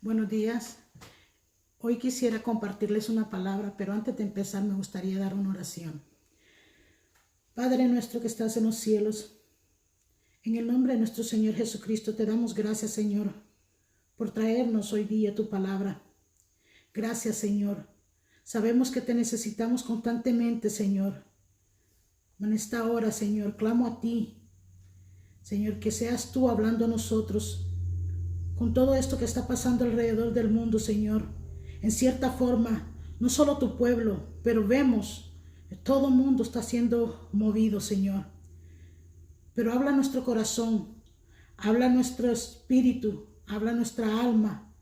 Buenos días. Hoy quisiera compartirles una palabra, pero antes de empezar me gustaría dar una oración. Padre nuestro que estás en los cielos, en el nombre de nuestro Señor Jesucristo te damos gracias, Señor, por traernos hoy día tu palabra. Gracias, Señor. Sabemos que te necesitamos constantemente, Señor. En esta hora, Señor, clamo a ti, Señor, que seas tú hablando a nosotros con todo esto que está pasando alrededor del mundo, Señor. En cierta forma, no solo tu pueblo, pero vemos que todo el mundo está siendo movido, Señor. Pero habla nuestro corazón, habla nuestro espíritu, habla nuestra alma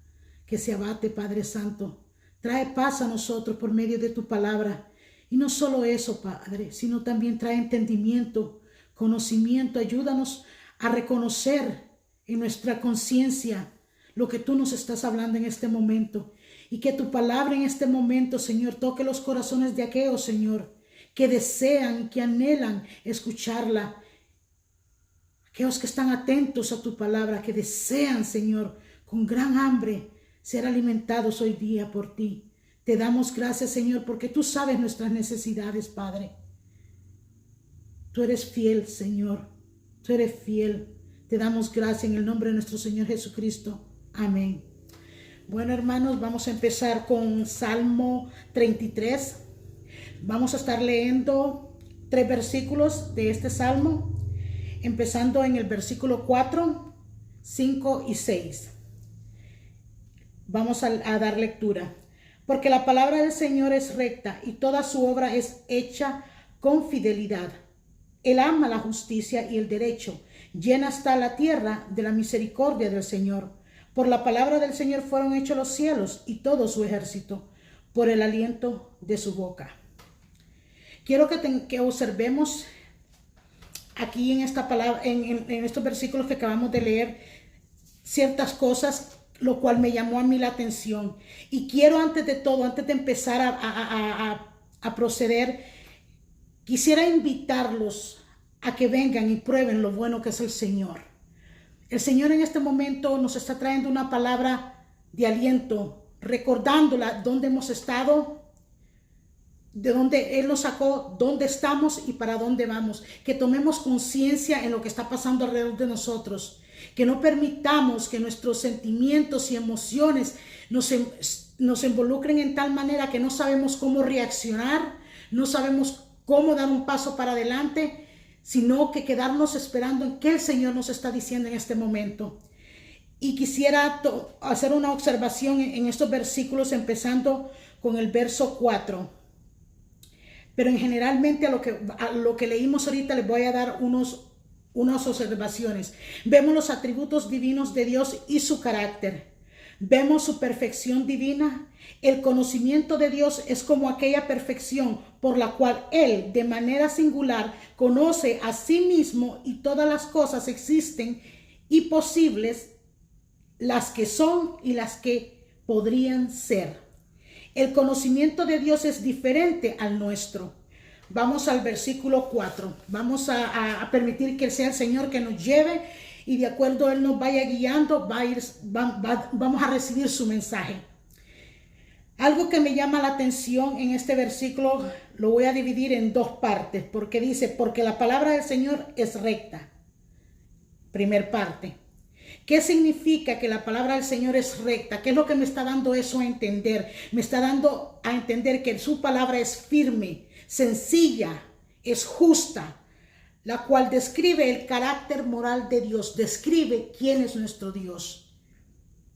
que se abate, Padre Santo. Trae paz a nosotros por medio de tu palabra. Y no solo eso, Padre, sino también trae entendimiento, conocimiento. Ayúdanos a reconocer en nuestra conciencia lo que tú nos estás hablando en este momento. Y que tu palabra en este momento, Señor, toque los corazones de aquellos, Señor, que desean, que anhelan escucharla. Aquellos que están atentos a tu palabra, que desean, Señor, con gran hambre, ser alimentados hoy día por ti. Te damos gracias, Señor, porque tú sabes nuestras necesidades, Padre. Tú eres fiel, Señor. Tú eres fiel. Te damos gracias en el nombre de nuestro Señor Jesucristo. Amén. Bueno, hermanos, vamos a empezar con Salmo 33. Vamos a estar leyendo 3 versículos de este Salmo, empezando en el versículo 4, 5 y 6. Vamos a dar lectura. Porque la palabra del Señor es recta y toda su obra es hecha con fidelidad. Él ama la justicia y el derecho. Llena está la tierra de la misericordia del Señor. Por la palabra del Señor fueron hechos los cielos y todo su ejército, por el aliento de su boca. Quiero que observemos aquí en esta palabra, en estos versículos que acabamos de leer, ciertas cosas, lo cual me llamó a mí la atención. Y quiero antes de todo, antes de empezar a proceder, quisiera invitarlos a que vengan y prueben lo bueno que es el Señor. El Señor en este momento nos está trayendo una palabra de aliento, recordándola dónde hemos estado, de dónde Él nos sacó, dónde estamos y para dónde vamos. Que tomemos conciencia en lo que está pasando alrededor de nosotros. Que no permitamos que nuestros sentimientos y emociones nos involucren en tal manera que no sabemos cómo reaccionar, no sabemos cómo dar un paso para adelante, sino que quedarnos esperando en qué el Señor nos está diciendo en este momento. Y quisiera hacer una observación en estos versículos, empezando con el verso 4. Pero generalmente a lo que leímos ahorita les voy a dar unas observaciones. Vemos los atributos divinos de Dios y su carácter. Vemos su perfección divina. El conocimiento de Dios es como aquella perfección por la cual Él, de manera singular, conoce a sí mismo y todas las cosas existen y posibles, las que son y las que podrían ser. El conocimiento de Dios es diferente al nuestro. Vamos al versículo 4. Vamos a permitir que sea el Señor que nos lleve y de acuerdo a Él nos vaya guiando, vamos a recibir su mensaje. Algo que me llama la atención en este versículo lo voy a dividir en 2 partes, porque dice, porque la palabra del Señor es recta. Primer parte. ¿Qué significa que la palabra del Señor es recta? ¿Qué es lo que me está dando eso a entender? Me está dando a entender que su palabra es firme, sencilla, es justa, la cual describe el carácter moral de Dios, describe quién es nuestro Dios.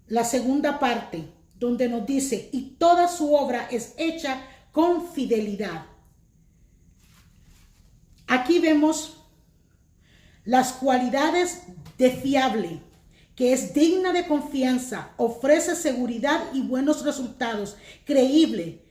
La segunda parte, donde nos dice, y toda su obra es hecha con fidelidad. Aquí vemos las cualidades de fiable, que es digna de confianza, ofrece seguridad y buenos resultados, creíble,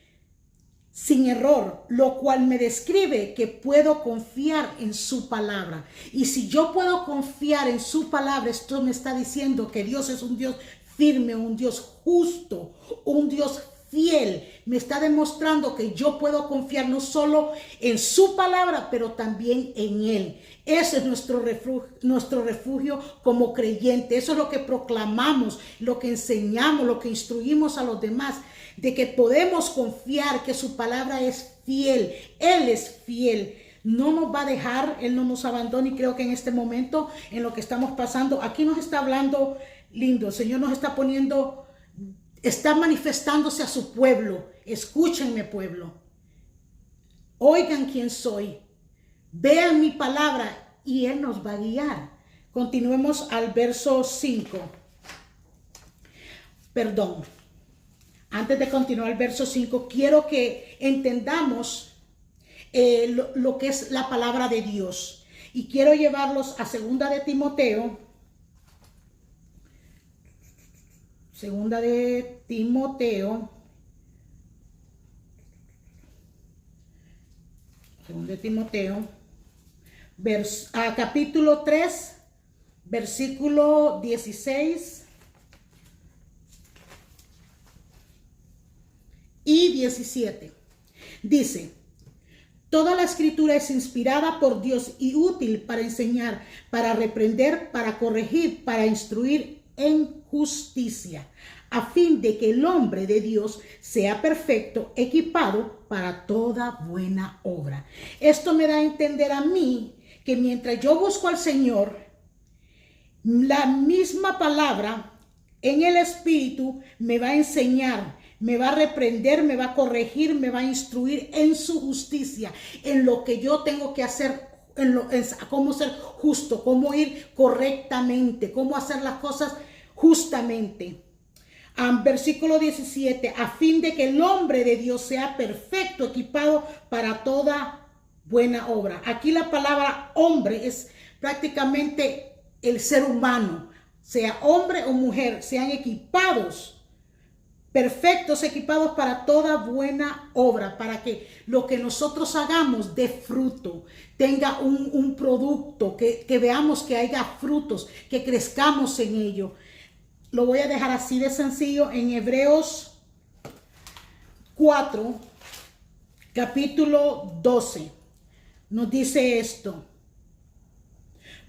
sin error, lo cual me describe que puedo confiar en su palabra. Y si yo puedo confiar en su palabra, esto me está diciendo que Dios es un Dios firme, un Dios justo, un Dios fiel. Me está demostrando que yo puedo confiar no solo en su palabra, pero también en Él. Ese es nuestro refugio como creyente. Eso es lo que proclamamos, lo que enseñamos, lo que instruimos a los demás, de que podemos confiar que su palabra es fiel. Él es fiel. No nos va a dejar, Él no nos abandona, y creo que en este momento, en lo que estamos pasando, aquí nos está hablando lindo. El Señor nos está poniendo, está manifestándose a su pueblo. Escúchenme, pueblo. Oigan quién soy. Vean mi palabra y Él nos va a guiar. Continuemos al verso 5. Perdón. Antes de continuar al verso 5, quiero que entendamos lo que es la palabra de Dios. Y quiero llevarlos a Segunda de Timoteo. Segunda de Timoteo. Segunda de Timoteo. Capítulo 3, versículo 16 y 17. Dice: toda la escritura es inspirada por Dios y útil para enseñar, para reprender, para corregir, para instruir en justicia, a fin de que el hombre de Dios sea perfecto, equipado para toda buena obra. Esto me da a entender a mí que mientras yo busco al Señor, la misma palabra en el Espíritu me va a enseñar, me va a reprender, me va a corregir, me va a instruir en su justicia, en lo que yo tengo que hacer, en cómo ser justo, cómo ir correctamente, cómo hacer las cosas justamente. Versículo 17, a fin de que el hombre de Dios sea perfecto, equipado para toda buena obra. Aquí la palabra hombre es prácticamente el ser humano, sea hombre o mujer, sean equipados, perfectos, equipados para toda buena obra, para que lo que nosotros hagamos dé fruto, tenga un producto, que veamos que haya frutos, que crezcamos en ello. Lo voy a dejar así de sencillo. En Hebreos 4, capítulo 12, nos dice esto: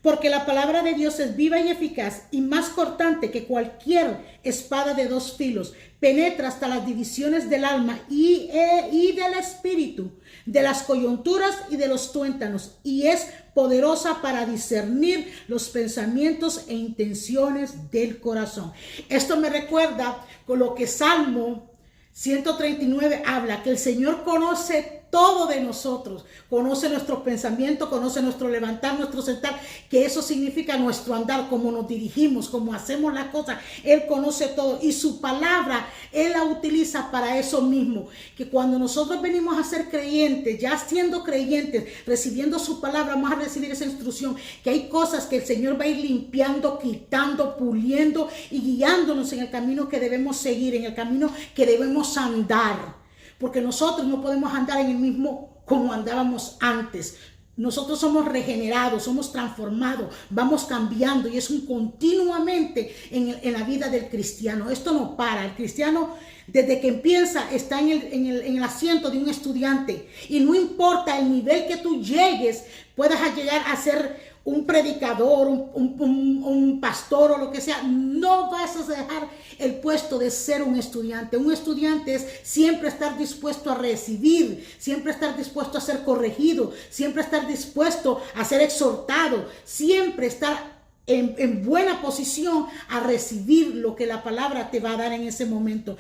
porque la palabra de Dios es viva y eficaz y más cortante que cualquier espada de dos filos, penetra hasta las divisiones del alma y del espíritu, de las coyunturas y de los tuétanos, y es poderosa para discernir los pensamientos e intenciones del corazón. Esto me recuerda con lo que Salmo 139 habla, que el Señor conoce todo de nosotros, conoce nuestros pensamientos, conoce nuestro levantar, nuestro sentar, que eso significa nuestro andar, cómo nos dirigimos, cómo hacemos las cosas. Él conoce todo y su palabra Él la utiliza para eso mismo, que cuando nosotros venimos a ser creyentes, ya siendo creyentes, recibiendo su palabra, vamos a recibir esa instrucción, que hay cosas que el Señor va a ir limpiando, quitando, puliendo y guiándonos en el camino que debemos seguir, en el camino que debemos andar. Porque nosotros no podemos andar en el mismo como andábamos antes. Nosotros somos regenerados, somos transformados, vamos cambiando, y es un continuamente en la vida del cristiano. Esto no para. El cristiano, desde que empieza, está en el asiento de un estudiante, y no importa el nivel que tú llegues, puedas llegar a ser un predicador, un pastor o lo que sea, no vas a dejar el puesto de ser un estudiante. Un estudiante es siempre estar dispuesto a recibir, siempre estar dispuesto a ser corregido, siempre estar dispuesto a ser exhortado, siempre estar en buena posición a recibir lo que la palabra te va a dar en ese momento.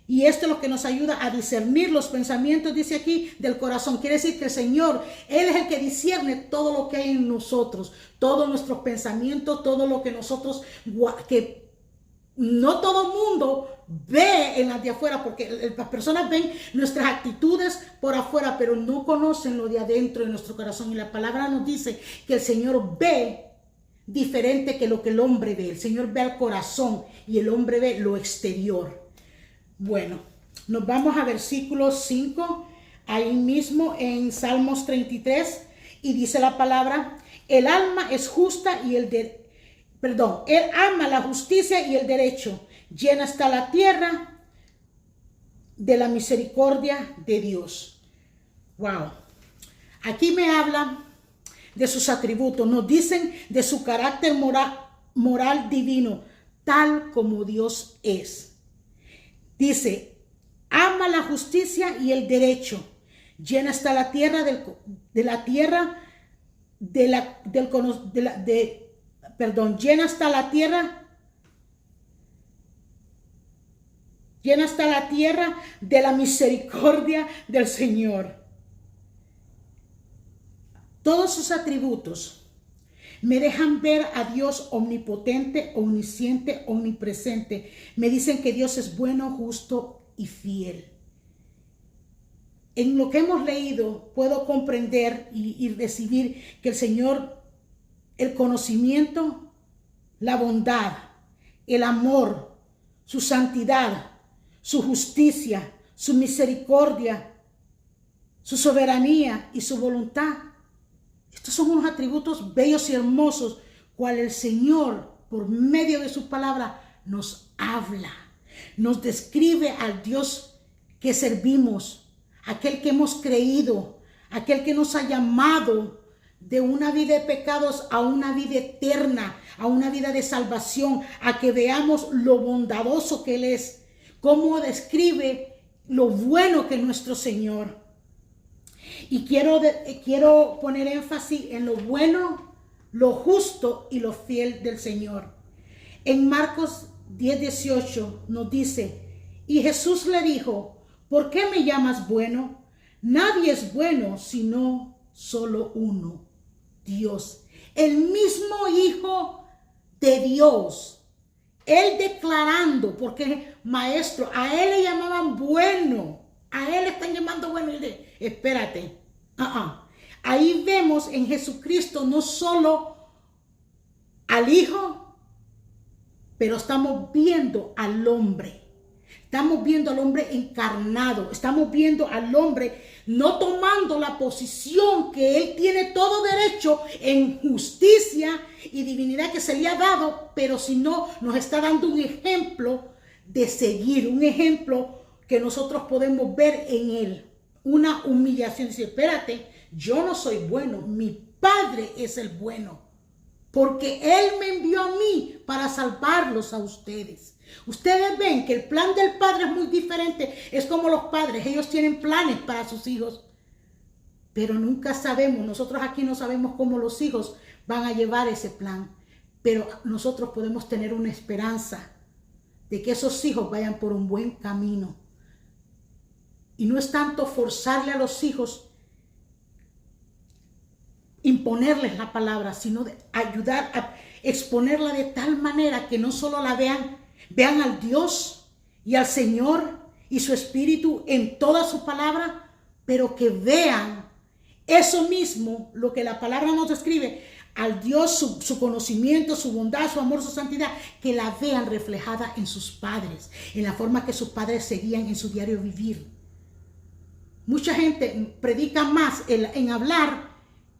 Y esto es lo que nos ayuda a discernir los pensamientos, dice aquí, del corazón. Quiere decir que el Señor, Él es el que discierne todo lo que hay en nosotros, todos nuestros pensamientos, todo lo que nosotros, que no todo el mundo ve en las de afuera, porque las personas ven nuestras actitudes por afuera, pero no conocen lo de adentro de nuestro corazón. Y la palabra nos dice que el Señor ve diferente que lo que el hombre ve. El Señor ve al corazón y el hombre ve lo exterior. Bueno, nos vamos a versículo 5, ahí mismo en Salmos 33, y dice la palabra: el alma es justa y él ama la justicia y el derecho. Llena está la tierra de la misericordia de Dios. Wow. Aquí me habla de sus atributos. Nos dicen de su carácter moral divino, tal como Dios es. Dice, ama la justicia y el derecho. Llena está la tierra llena está la tierra de la misericordia del Señor. Todos sus atributos me dejan ver a Dios omnipotente, omnisciente, omnipresente. Me dicen que Dios es bueno, justo y fiel. En lo que hemos leído puedo comprender y recibir que el Señor, el conocimiento, la bondad, el amor, su santidad, su justicia, su misericordia, su soberanía y su voluntad. Estos son unos atributos bellos y hermosos, cual el Señor, por medio de su palabra, nos habla, nos describe al Dios que servimos, aquel que hemos creído, aquel que nos ha llamado de una vida de pecados a una vida eterna, a una vida de salvación, a que veamos lo bondadoso que Él es, cómo describe lo bueno que es nuestro Señor. Y quiero poner énfasis en lo bueno, lo justo y lo fiel del Señor. En Marcos 10:18 nos dice, y Jesús le dijo, ¿por qué me llamas bueno? Nadie es bueno sino solo uno, Dios. El mismo Hijo de Dios. Él declarando, porque maestro, a Él le llamaban bueno. A Él le están llamando bueno. Y le, espérate. Ahí vemos en Jesucristo no solo al Hijo, pero estamos viendo al hombre. Estamos viendo al hombre encarnado. Estamos viendo al hombre no tomando la posición que Él tiene todo derecho en justicia y divinidad que se le ha dado, pero sino nos está dando un ejemplo de seguir, un ejemplo que nosotros podemos ver en Él. Una humillación. Dice, espérate, yo no soy bueno, mi Padre es el bueno, porque Él me envió a mí para salvarlos a ustedes. Ustedes ven que el plan del Padre es muy diferente. Es como los padres, ellos tienen planes para sus hijos, pero nunca sabemos, nosotros aquí no sabemos cómo los hijos van a llevar ese plan, pero nosotros podemos tener una esperanza de que esos hijos vayan por un buen camino. Y no es tanto forzarle a los hijos, imponerles la palabra, sino de ayudar a exponerla de tal manera que no solo la vean al Dios y al Señor y su Espíritu en toda su palabra, pero que vean eso mismo, lo que la palabra nos describe, al Dios, su conocimiento, su bondad, su amor, su santidad, que la vean reflejada en sus padres, en la forma que sus padres seguían en su diario vivir. Mucha gente predica más en hablar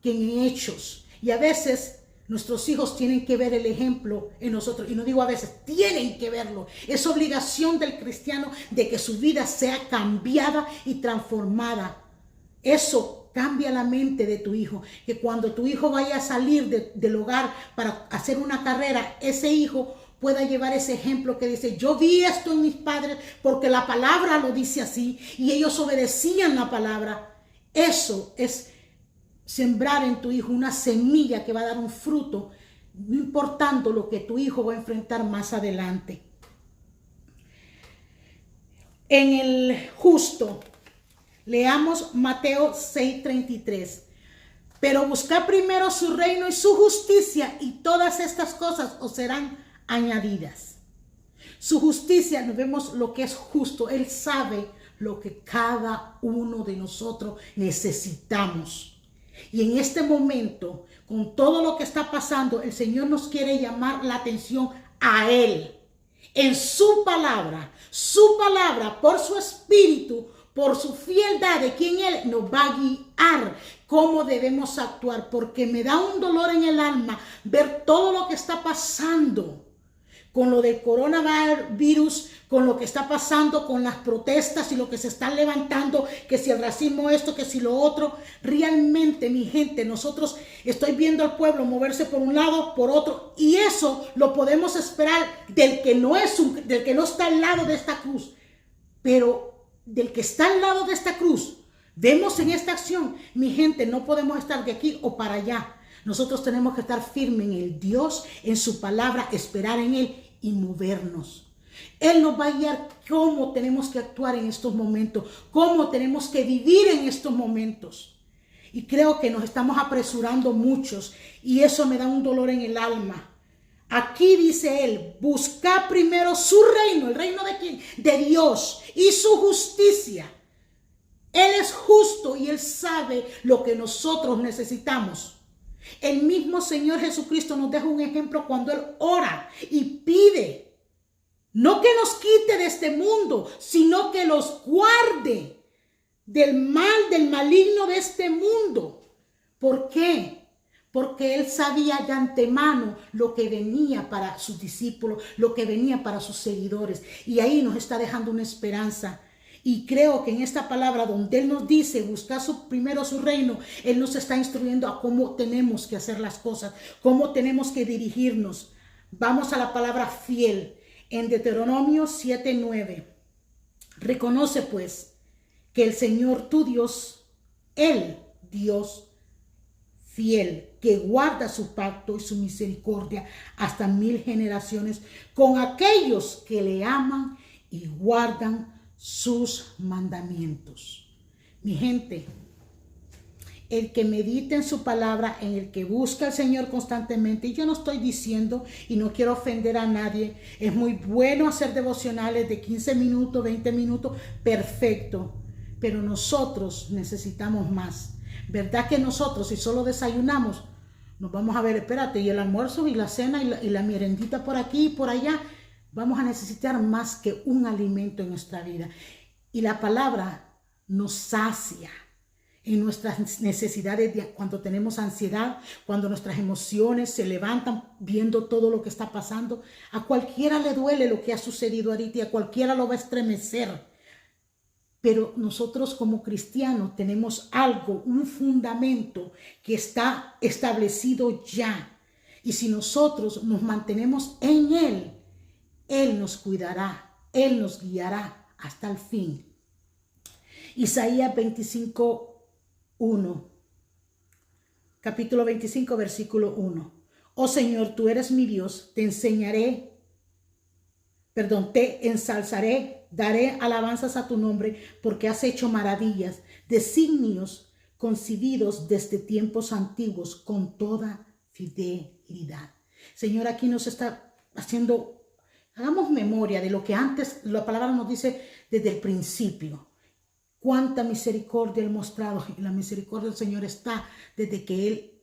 que en hechos. Y a veces nuestros hijos tienen que ver el ejemplo en nosotros. Y no digo a veces, tienen que verlo. Es obligación del cristiano de que su vida sea cambiada y transformada. Eso cambia la mente de tu hijo. Que cuando tu hijo vaya a salir del hogar para hacer una carrera, ese hijo pueda llevar ese ejemplo que dice, yo vi esto en mis padres porque la palabra lo dice así y ellos obedecían la palabra. Eso es sembrar en tu hijo una semilla que va a dar un fruto, no importando lo que tu hijo va a enfrentar más adelante. En el justo, leamos Mateo 6:33. Pero buscad primero su reino y su justicia y todas estas cosas os serán añadidas. Su justicia, nos vemos lo que es justo. Él sabe lo que cada uno de nosotros necesitamos. Y en este momento, con todo lo que está pasando, el Señor nos quiere llamar la atención a Él. En su palabra, por su espíritu, por su fieldad de quien Él nos va a guiar cómo debemos actuar. Porque me da un dolor en el alma ver todo lo que está pasando con lo del coronavirus, con lo que está pasando, con las protestas y lo que se están levantando, que si el racismo esto, que si lo otro. Realmente, mi gente, nosotros estoy viendo al pueblo moverse por un lado, por otro, y eso lo podemos esperar del que no está al lado de esta cruz. Pero del que está al lado de esta cruz, vemos en esta acción, mi gente, no podemos estar de aquí o para allá. Nosotros tenemos que estar firmes en el Dios, en su palabra, esperar en Él y movernos. Él nos va a guiar cómo tenemos que actuar en estos momentos, cómo tenemos que vivir en estos momentos. Y creo que nos estamos apresurando muchos y eso me da un dolor en el alma. Aquí dice Él, busca primero su reino. ¿El reino de quién? De Dios, y su justicia. Él es justo y Él sabe lo que nosotros necesitamos. El mismo Señor Jesucristo nos deja un ejemplo cuando Él ora y pide. No que nos quite de este mundo, sino que los guarde del mal, del maligno de este mundo. ¿Por qué? Porque Él sabía de antemano lo que venía para sus discípulos, lo que venía para sus seguidores. Y ahí nos está dejando una esperanza. Y creo que en esta palabra donde Él nos dice buscar primero su reino, Él nos está instruyendo a cómo tenemos que hacer las cosas, cómo tenemos que dirigirnos. Vamos a la palabra fiel. En Deuteronomio 7:9. Reconoce pues que el Señor tu Dios, el Dios fiel, que guarda su pacto y su misericordia hasta 1000 generaciones con aquellos que le aman y guardan sus mandamientos. Mi gente, el que medita en su palabra, en el que busca al Señor constantemente, y yo no estoy diciendo y no quiero ofender a nadie, es muy bueno hacer devocionales de 15 minutos, 20 minutos, perfecto, pero nosotros necesitamos más. ¿Verdad que nosotros, si solo desayunamos, nos vamos a ver, espérate, y el almuerzo y la cena y la merendita por aquí y por allá? Vamos a necesitar más que un alimento en nuestra vida. Y la palabra nos sacia en nuestras necesidades cuando tenemos ansiedad, cuando nuestras emociones se levantan viendo todo lo que está pasando. A cualquiera le duele lo que ha sucedido ahorita y a cualquiera lo va a estremecer. Pero nosotros como cristianos tenemos algo, un fundamento que está establecido ya. Y si nosotros nos mantenemos en Él, Él nos cuidará, Él nos guiará hasta el fin. Isaías 25:1. Capítulo 25, versículo 1. Oh Señor, tú eres mi Dios, te ensalzaré, daré alabanzas a tu nombre, porque has hecho maravillas, designios concebidos desde tiempos antiguos con toda fidelidad. Señor, aquí nos está haciendo, hagamos memoria de lo que antes la palabra nos dice desde el principio. Cuánta misericordia Él mostrado, y la misericordia del Señor está desde que Él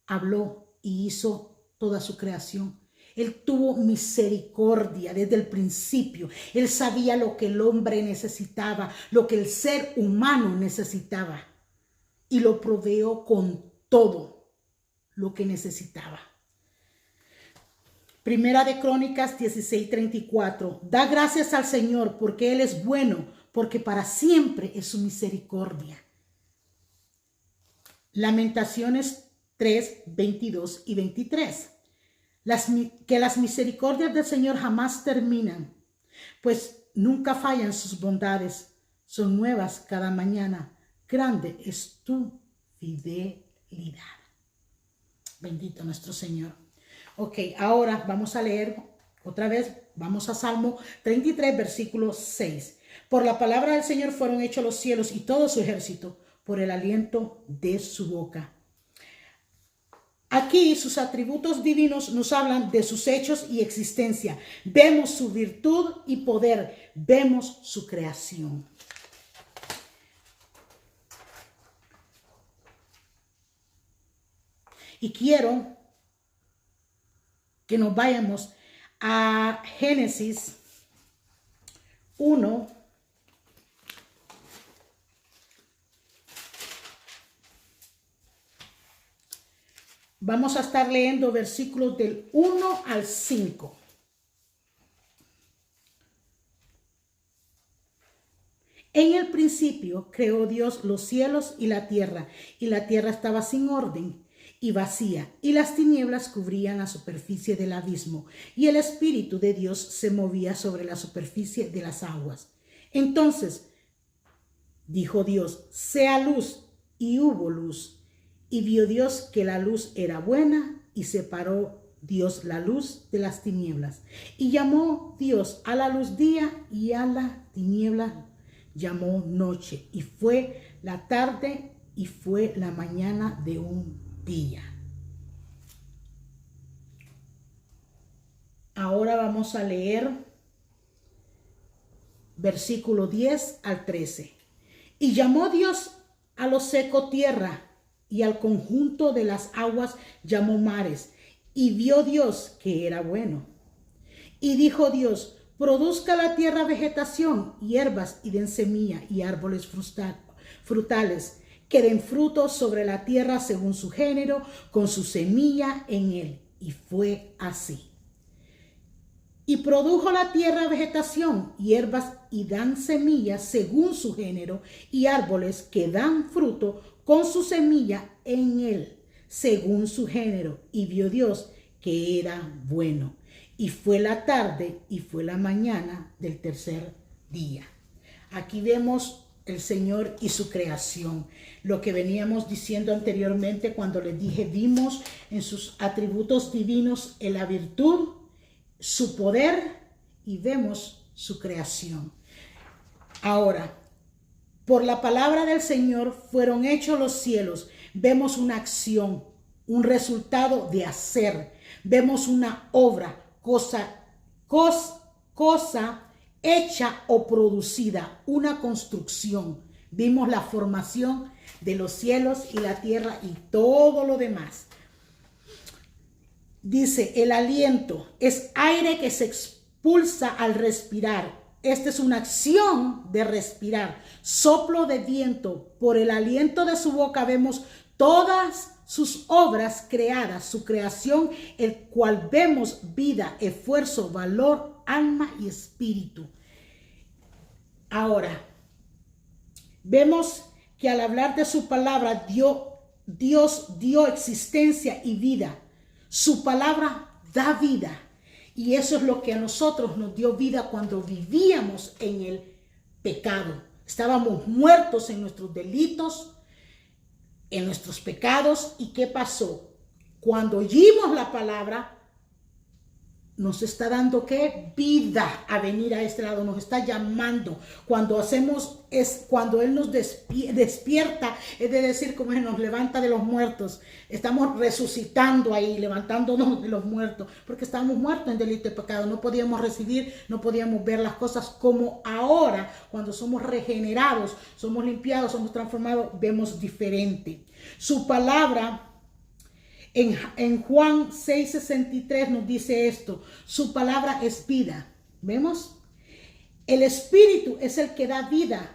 habló y hizo toda su creación. Él tuvo misericordia desde el principio. Él sabía lo que el hombre necesitaba, lo que el ser humano necesitaba, y lo proveó con todo lo que necesitaba. Primera de Crónicas 16:34. Da gracias al Señor porque Él es bueno, porque para siempre es su misericordia. Lamentaciones 3:22 y 23. Que las misericordias del Señor jamás terminan, pues nunca fallan sus bondades, son nuevas cada mañana. Grande es tu fidelidad. Bendito nuestro Señor. Ok, ahora vamos a leer otra vez, vamos a Salmo 33, versículo 6. Por la palabra del Señor fueron hechos los cielos y todo su ejército, por el aliento de su boca. Aquí sus atributos divinos nos hablan de sus hechos y existencia. Vemos su virtud y poder, vemos su creación. Y quiero que nos vayamos a Génesis 1. Vamos a estar leyendo versículos del 1 al 5. En el principio creó Dios los cielos y la tierra estaba sin orden y vacía, y las tinieblas cubrían la superficie del abismo, y el Espíritu de Dios se movía sobre la superficie de las aguas. Entonces dijo Dios: sea luz, y hubo luz. Y vio Dios que la luz era buena, y separó Dios la luz de las tinieblas. Y llamó Dios a la luz día, y a la tiniebla llamó noche. Y fue la tarde y fue la mañana de un día. Ahora vamos a leer versículo 10 al 13. Y llamó Dios a lo seco tierra, y al conjunto de las aguas llamó mares. Y vio Dios que era bueno. Y dijo Dios: produzca la tierra vegetación, hierbas y den semilla, y árboles frutales, que den frutos sobre la tierra según su género, con su semilla en él. Y fue así. Y produjo la tierra vegetación, hierbas y dan semillas según su género, y árboles que dan fruto con su semilla en él, según su género. Y vio Dios que era bueno. Y fue la tarde y fue la mañana del tercer día. Aquí vemos el Señor y su creación. Lo que veníamos diciendo anteriormente cuando les dije, vimos en sus atributos divinos en la virtud, su poder, y vemos su creación. Ahora, por la palabra del Señor fueron hechos los cielos. Vemos una acción, un resultado de hacer. Vemos una obra, cosa hecha o producida, una construcción. Vimos la formación de los cielos y la tierra y todo lo demás. Dice, el aliento es aire que se expulsa al respirar. Esta es una acción de respirar. Soplo de viento. Por el aliento de su boca vemos todas sus obras creadas, su creación, el cual vemos vida, esfuerzo, valor, alma y espíritu. Ahora, vemos que al hablar de su palabra, Dios dio existencia y vida. Su palabra da vida. Y eso es lo que a nosotros nos dio vida cuando vivíamos en el pecado. Estábamos muertos en nuestros delitos, en nuestros pecados. ¿Y qué pasó? Cuando oímos la palabra, nos está dando ¿qué? Vida a venir a este lado, nos está llamando. Cuando cuando Él nos despierta, es de decir, como Él nos levanta de los muertos. Estamos resucitando ahí, levantándonos de los muertos, porque estábamos muertos en delito y pecado. No podíamos recibir, no podíamos ver las cosas como ahora, cuando somos regenerados, somos limpiados, somos transformados, vemos diferente. Su palabra en Juan 6:63 nos dice esto: su palabra es vida. ¿Vemos? El espíritu es el que da vida.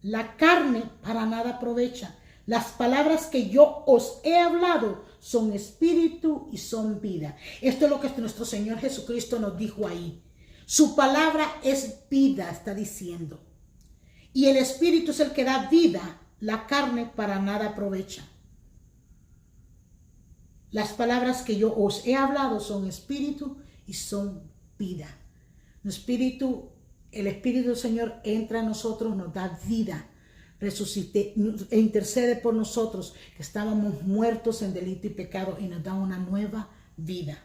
La carne para nada aprovecha. Las palabras que yo os he hablado son espíritu y son vida. Esto es lo que nuestro Señor Jesucristo nos dijo ahí. Su palabra es vida, está diciendo. Y el espíritu es el que da vida. La carne para nada aprovecha. Las palabras que yo os he hablado son espíritu y son vida. El espíritu del Señor entra en nosotros, nos da vida, resucite e intercede por nosotros, que estábamos muertos en delito y pecado, y nos da una nueva vida.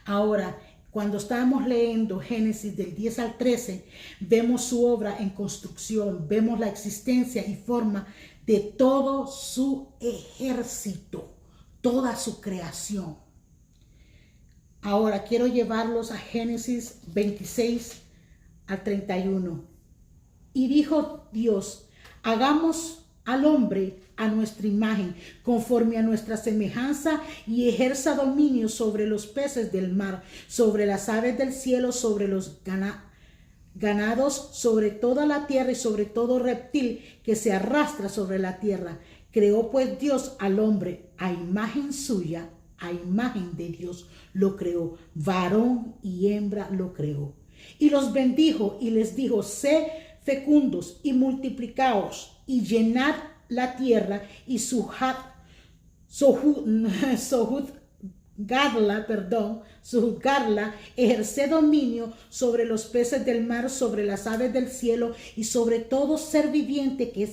Ahora, cuando estábamos leyendo Génesis del 10 al 13, vemos su obra en construcción, vemos la existencia y forma de todo su ejército, toda su creación. Ahora quiero llevarlos a Génesis 26 al 31. Y dijo Dios: hagamos al hombre a nuestra imagen, conforme a nuestra semejanza, y ejerza dominio sobre los peces del mar, sobre las aves del cielo, sobre los ganados, sobre toda la tierra y sobre todo reptil que se arrastra sobre la tierra. Creó pues Dios al hombre a imagen suya, a imagen de Dios lo creó, varón y hembra lo creó. Y los bendijo y les dijo: sed fecundos y multiplicaos y llenad la tierra y sojuzgarla, ejerced dominio sobre los peces del mar, sobre las aves del cielo y sobre todo ser viviente que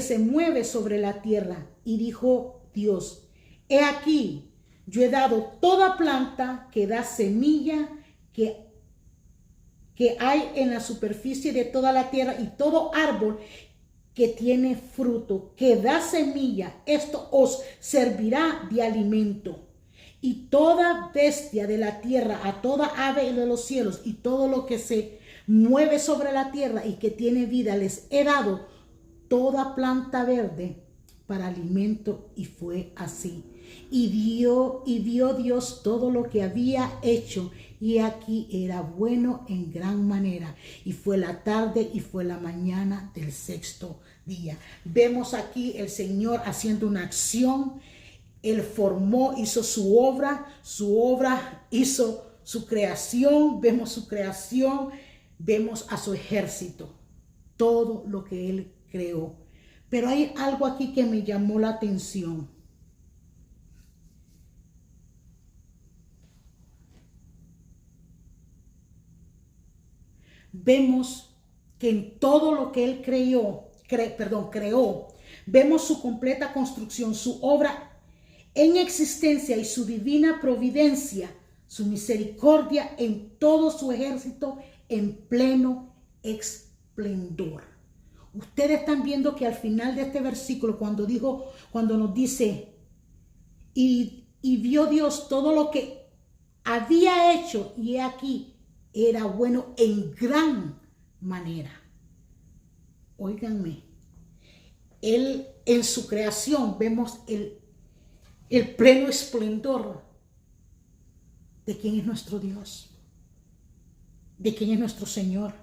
se mueve sobre la tierra. Y dijo Dios: he aquí, yo he dado toda planta que da semilla que hay en la superficie de toda la tierra, y todo árbol que tiene fruto, que da semilla, esto os servirá de alimento. Y toda bestia de la tierra, a toda ave de los cielos y todo lo que se mueve sobre la tierra y que tiene vida, les he dado toda planta verde para alimento. Y fue así. Y vio Dios todo lo que había hecho, y aquí era bueno en gran manera. Y fue la tarde y fue la mañana del sexto día. Vemos aquí el Señor haciendo una acción. Él formó, hizo su obra hizo su creación. Vemos su creación, vemos a su ejército, todo lo que Él creó. Pero hay algo aquí que me llamó la atención. Vemos que en todo lo que Él creó, vemos su completa construcción, su obra en existencia y su divina providencia, su misericordia en todo su ejército en pleno esplendor. Ustedes están viendo que al final de este versículo, cuando nos dice, y vio Dios todo lo que había hecho, y he aquí, era bueno en gran manera. Óiganme, Él en su creación vemos el pleno esplendor de quién es nuestro Dios, de quién es nuestro Señor.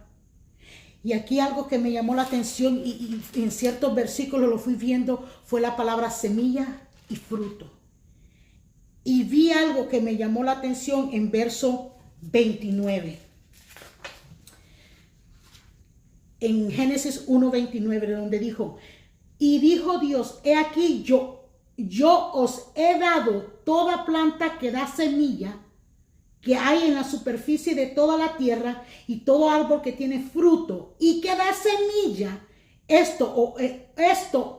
Y aquí algo que me llamó la atención y en ciertos versículos lo fui viendo, fue la palabra semilla y fruto. Y vi algo que me llamó la atención en verso 29. En Génesis 1:29, donde dijo: y dijo Dios, he aquí yo os he dado toda planta que da semilla que hay en la superficie de toda la tierra, y todo árbol que tiene fruto y que da semilla, esto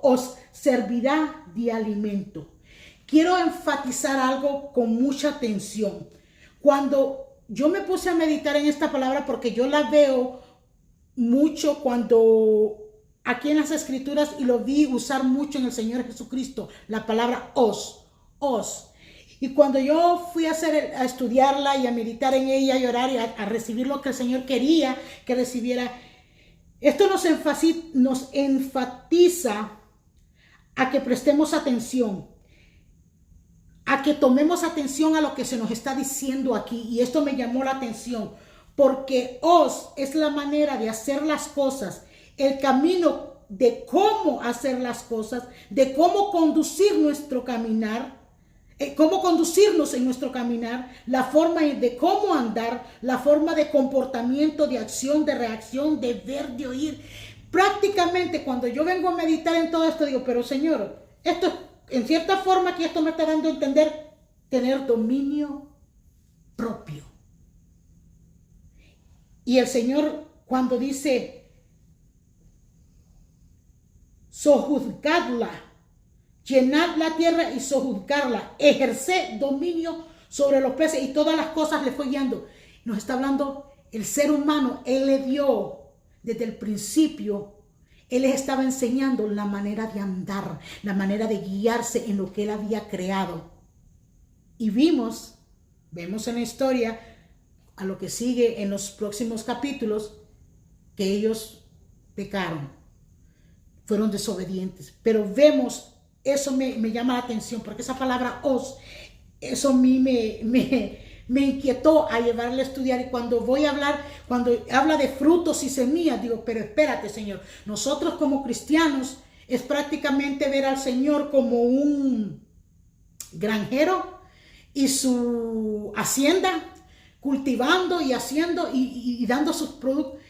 os servirá de alimento. Quiero enfatizar algo con mucha atención. Cuando yo me puse a meditar en esta palabra, porque yo la veo mucho cuando aquí en las escrituras, y lo vi usar mucho en el Señor Jesucristo, la palabra os. Y cuando yo fui a estudiarla y a meditar en ella y orar y a recibir lo que el Señor quería que recibiera, esto nos enfatiza a que prestemos atención, a que tomemos atención a lo que se nos está diciendo aquí. Y esto me llamó la atención, porque os es la manera de hacer las cosas, el camino de cómo hacer las cosas, de cómo conducir nuestro caminar, cómo conducirnos en nuestro caminar, la forma de cómo andar, la forma de comportamiento, de acción, de reacción, de ver, de oír. Prácticamente cuando yo vengo a meditar en todo esto, digo, pero Señor, esto en cierta forma que esto me está dando a entender tener dominio propio. Y el Señor, cuando dice sojuzgadla, llenad la tierra y sojuzgarla, ejercer dominio sobre los peces y todas las cosas, le fue guiando. Nos está hablando el ser humano. Él le dio desde el principio, Él les estaba enseñando la manera de andar, la manera de guiarse en lo que Él había creado. Y vemos en la historia, a lo que sigue en los próximos capítulos, que ellos pecaron, fueron desobedientes. Pero vemos, eso me llama la atención, porque esa palabra os, eso a mí me inquietó a llevarle a estudiar. Y cuando cuando habla de frutos y semillas, digo, pero espérate, Señor, nosotros como cristianos es prácticamente ver al Señor como un granjero y su hacienda, cultivando y haciendo y dando sus productos.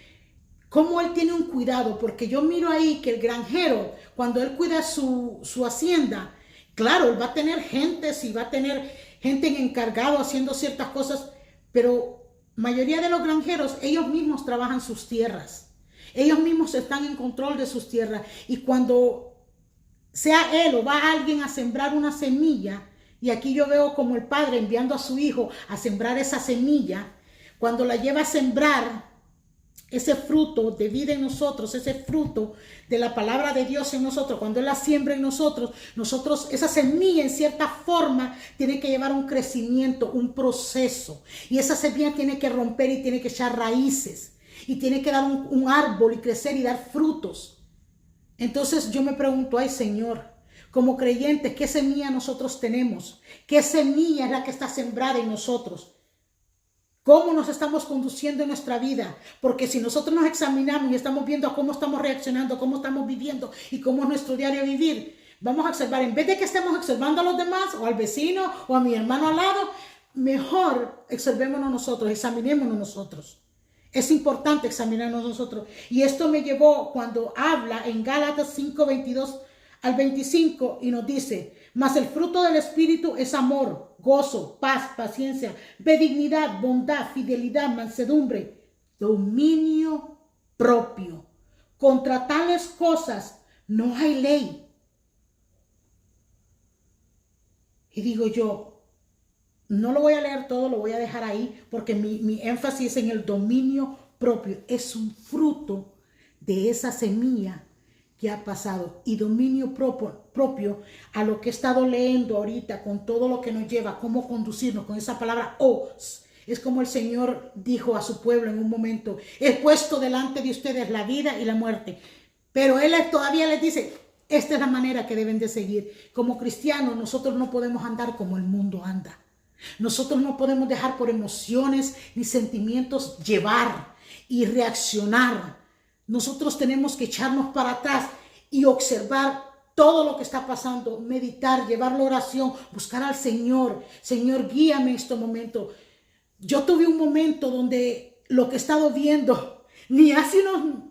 cómo él tiene un cuidado, porque yo miro ahí que el granjero, cuando él cuida su hacienda, claro, él va a tener gente, sí va a tener gente encargado haciendo ciertas cosas, pero mayoría de los granjeros, ellos mismos trabajan sus tierras. Ellos mismos están en control de sus tierras. Y cuando sea él o va alguien a sembrar una semilla, y aquí yo veo como el padre enviando a su hijo a sembrar esa semilla, cuando la lleva a sembrar, ese fruto de vida en nosotros, ese fruto de la palabra de Dios en nosotros, cuando Él la siembra en nosotros, esa semilla en cierta forma tiene que llevar un crecimiento, un proceso. Y esa semilla tiene que romper y tiene que echar raíces. Y tiene que dar un árbol y crecer y dar frutos. Entonces yo me pregunto, ay Señor, como creyentes, ¿qué semilla nosotros tenemos? ¿Qué semilla es la que está sembrada en nosotros? ¿Cómo nos estamos conduciendo en nuestra vida? Porque si nosotros nos examinamos y estamos viendo cómo estamos reaccionando, cómo estamos viviendo y cómo es nuestro diario vivir, vamos a observar, en vez de que estemos observando a los demás o al vecino o a mi hermano al lado, mejor observémonos nosotros, examinémonos nosotros. Es importante examinarnos nosotros. Y esto me llevó cuando habla en Gálatas 5:22 al 25 y nos dice, mas el fruto del Espíritu es amor, gozo, paz, paciencia, benignidad, bondad, fidelidad, mansedumbre, dominio propio. Contra tales cosas no hay ley. Y digo yo, no lo voy a leer todo, lo voy a dejar ahí porque mi énfasis en el dominio propio. Es un fruto de esa semilla que ha pasado, y dominio propio a lo que he estado leyendo ahorita, con todo lo que nos lleva, cómo conducirnos con esa palabra os. Es como el Señor dijo a su pueblo en un momento, he puesto delante de ustedes la vida y la muerte, pero Él todavía les dice, esta es la manera que deben de seguir. Como cristianos nosotros no podemos andar como el mundo anda. Nosotros no podemos dejar por emociones ni sentimientos llevar y reaccionar. Nosotros tenemos que echarnos para atrás y observar todo lo que está pasando, meditar, llevar la oración, buscar al Señor. Señor, guíame en este momento. Yo tuve un momento donde lo que he estado viendo, ni hace unos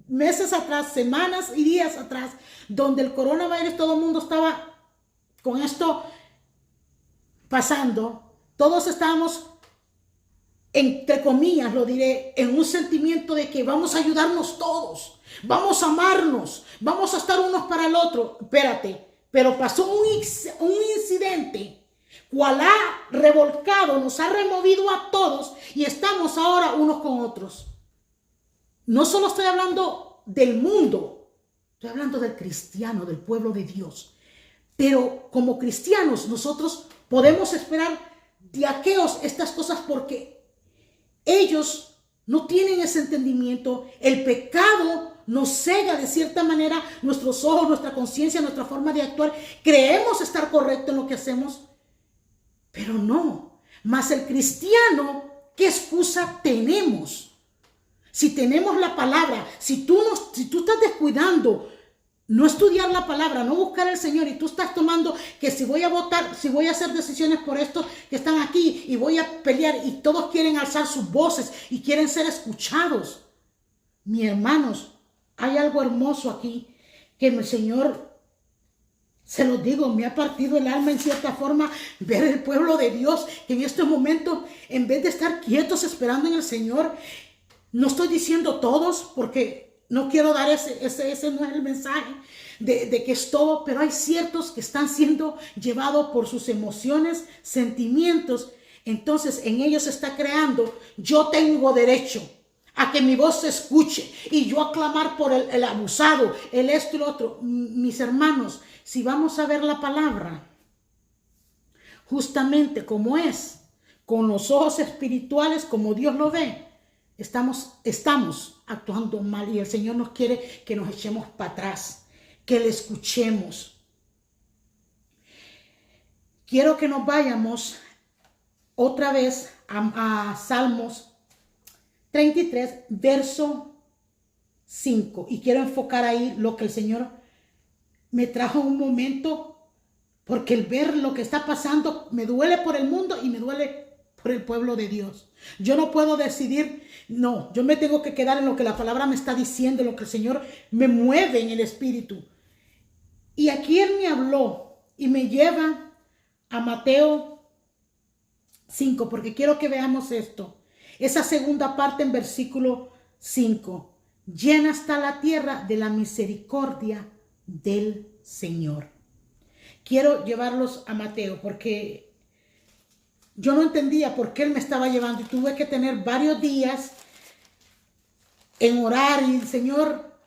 meses atrás, semanas y días atrás, donde el coronavirus, todo el mundo estaba con esto pasando, todos estábamos, entre comillas lo diré, en un sentimiento de que vamos a ayudarnos todos, vamos a amarnos, vamos a estar unos para el otro. Espérate, pero pasó un incidente cual ha revolcado, nos ha removido a todos y estamos ahora unos con otros. No solo estoy hablando del mundo, estoy hablando del cristiano, del pueblo de Dios. Pero como cristianos nosotros podemos esperar de aquellos estas cosas porque ellos no tienen ese entendimiento. El pecado nos cega de cierta manera nuestros ojos, nuestra conciencia, nuestra forma de actuar. Creemos estar correcto en lo que hacemos, pero no. Mas el cristiano, ¿qué excusa tenemos? Si tenemos la palabra, si tú estás descuidando no estudiar la palabra, no buscar al Señor, y tú estás tomando que si voy a votar, si voy a hacer decisiones por estos que están aquí y voy a pelear y todos quieren alzar sus voces y quieren ser escuchados. Mis hermanos, hay algo hermoso aquí que el Señor, se los digo, me ha partido el alma en cierta forma ver el pueblo de Dios que en este momento, en vez de estar quietos esperando en el Señor, no estoy diciendo todos porque no quiero dar ese no es el mensaje de que es todo, pero hay ciertos que están siendo llevados por sus emociones, sentimientos. Entonces en ellos se está creando, yo tengo derecho a que mi voz se escuche y yo a clamar por el abusado, el esto y lo otro. Mis hermanos, si vamos a ver la palabra justamente como es, con los ojos espirituales como Dios lo ve, estamos actuando mal y el Señor nos quiere que nos echemos para atrás, que le escuchemos. Quiero que nos vayamos otra vez a Salmos 33, verso 5. Y quiero enfocar ahí lo que el Señor me trajo en un momento, porque el ver lo que está pasando me duele por el mundo y me duele por el pueblo de Dios. Yo no puedo decidir, no, yo me tengo que quedar en lo que la palabra me está diciendo, en lo que el Señor me mueve en el espíritu. Y aquí Él me habló y me lleva a Mateo 5, porque quiero que veamos esto. Esa segunda parte en versículo 5. Llena está la tierra de la misericordia del Señor. Quiero llevarlos a Mateo porque yo no entendía por qué Él me estaba llevando y tuve que tener varios días en orar y Señor,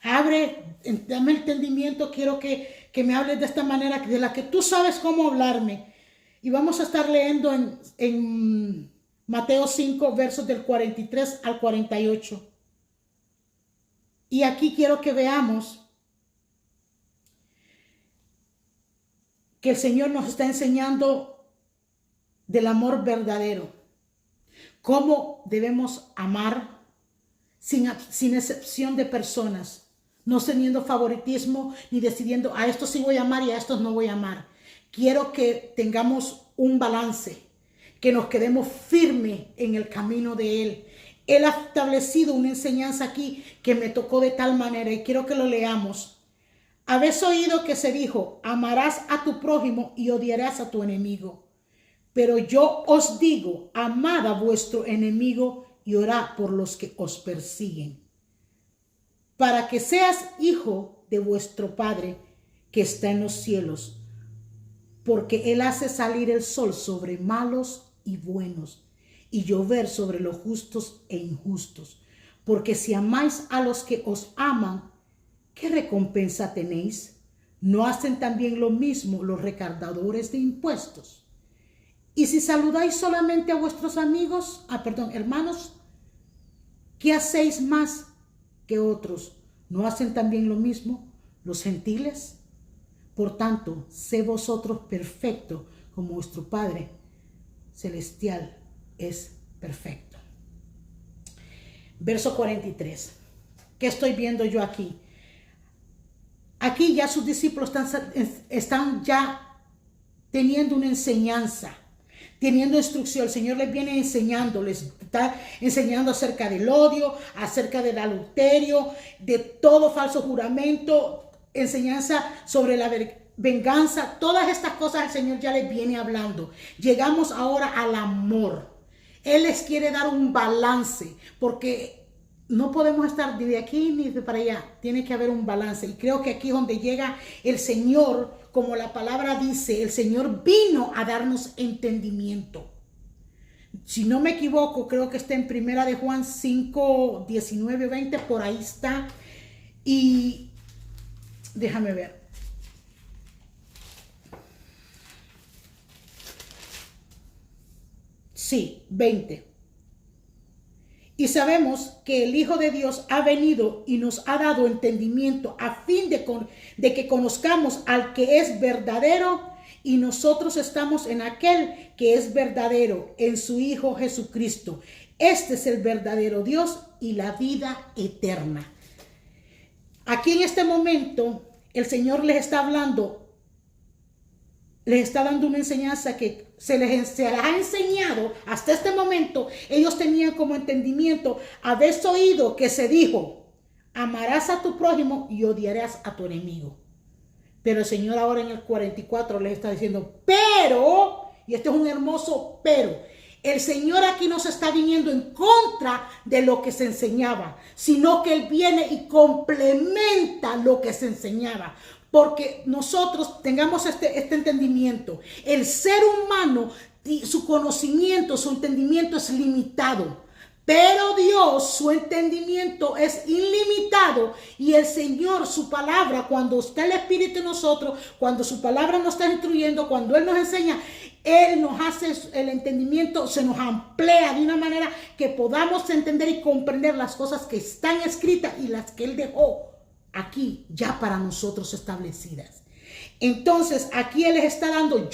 dame entendimiento, quiero que me hables de esta manera, de la que tú sabes cómo hablarme. Y vamos a estar leyendo en Mateo 5, versos del 43 al 48. Y aquí quiero que veamos que el Señor nos está enseñando del amor verdadero. Cómo debemos amar sin excepción de personas. No teniendo favoritismo ni decidiendo a estos sí voy a amar y a estos no voy a amar. Quiero que tengamos un balance, que nos quedemos firmes en el camino de Él. Él ha establecido una enseñanza aquí que me tocó de tal manera y quiero que lo leamos. Habéis oído que se dijo, amarás a tu prójimo y odiarás a tu enemigo. Pero yo os digo, amad a vuestro enemigo y orad por los que os persiguen, para que seas hijo de vuestro Padre que está en los cielos, porque Él hace salir el sol sobre malos y buenos, y llover sobre los justos e injustos. Porque si amáis a los que os aman, ¿qué recompensa tenéis? ¿No hacen también lo mismo los recaudadores de impuestos? Y si saludáis solamente a vuestros hermanos, ¿qué hacéis más que otros? ¿No hacen también lo mismo los gentiles? Por tanto, sé vosotros perfectos como vuestro Padre celestial es perfecto. Verso 43. ¿Qué estoy viendo yo aquí? Aquí ya sus discípulos están ya teniendo una enseñanza, teniendo instrucción. El Señor les viene enseñando, les está enseñando acerca del odio, acerca del adulterio, de todo falso juramento, enseñanza sobre la venganza. Todas estas cosas el Señor ya les viene hablando. Llegamos ahora al amor. Él les quiere dar un balance, porque no podemos estar ni de aquí ni de para allá. Tiene que haber un balance. Y creo que aquí es donde llega el Señor, como la palabra dice, el Señor vino a darnos entendimiento. Si no me equivoco, creo que está en Primera de Juan 5, 19, 20, por ahí está. Y déjame ver. Sí, 20. Y sabemos que el Hijo de Dios ha venido y nos ha dado entendimiento a fin de que conozcamos al que es verdadero, y nosotros estamos en aquel que es verdadero, en su Hijo Jesucristo. Este es el verdadero Dios y la vida eterna. Aquí en este momento el Señor les está hablando, les está dando una enseñanza que se les ha enseñado hasta este momento. Ellos tenían como entendimiento, habéis oído que se dijo, amarás a tu prójimo y odiarás a tu enemigo. Pero el Señor ahora en el 44 les está diciendo, pero, y este es un hermoso pero, el Señor aquí no se está viniendo en contra de lo que se enseñaba, sino que Él viene y complementa lo que se enseñaba. Porque nosotros tengamos este entendimiento. El ser humano, su conocimiento, su entendimiento es limitado. Pero Dios, su entendimiento es ilimitado. Y el Señor, su palabra, cuando está el Espíritu en nosotros, cuando su palabra nos está instruyendo, cuando Él nos enseña, Él nos hace el entendimiento, se nos amplía de una manera que podamos entender y comprender las cosas que están escritas y las que Él dejó aquí ya para nosotros establecidas. Entonces aquí Él les está dando, Él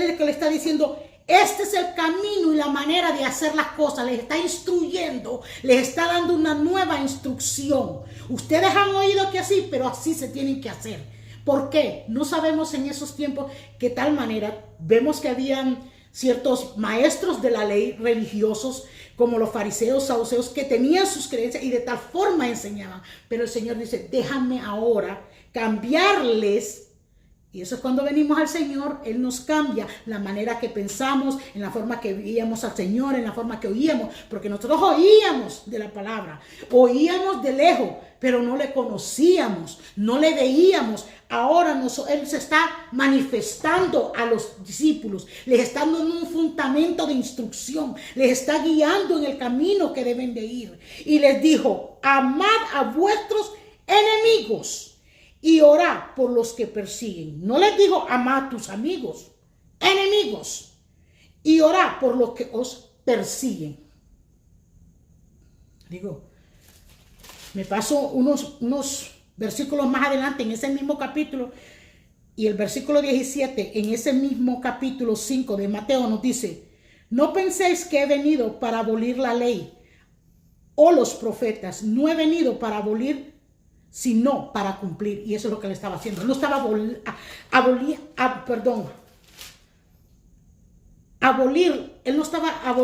es el que le está diciendo, este es el camino y la manera de hacer las cosas. Les está instruyendo, les está dando una nueva instrucción. Ustedes han oído que así, pero así se tienen que hacer. ¿Por qué? No sabemos en esos tiempos qué tal manera. Vemos que habían ciertos maestros de la ley religiosos, como los fariseos, saduceos, que tenían sus creencias y de tal forma enseñaban. Pero el Señor dice, déjame ahora cambiarles. Y eso es cuando venimos al Señor, Él nos cambia la manera que pensamos, en la forma que veíamos al Señor, en la forma que oíamos, porque nosotros oíamos de la palabra, oíamos de lejos, pero no le conocíamos, no le veíamos. Ahora Él se está manifestando a los discípulos, les está dando un fundamento de instrucción, les está guiando en el camino que deben de ir. Y les dijo, amad a vuestros enemigos y orad por los que persiguen. No les digo amad a tus amigos, enemigos, y orad por los que os persiguen. Digo, me paso unos versículos más adelante en ese mismo capítulo, y el versículo 17 en ese mismo capítulo 5 de Mateo nos dice, no penséis que he venido para abolir la ley o los profetas. No he venido para abolir, sino para cumplir. Y eso es lo que él estaba haciendo. Él no estaba él no estaba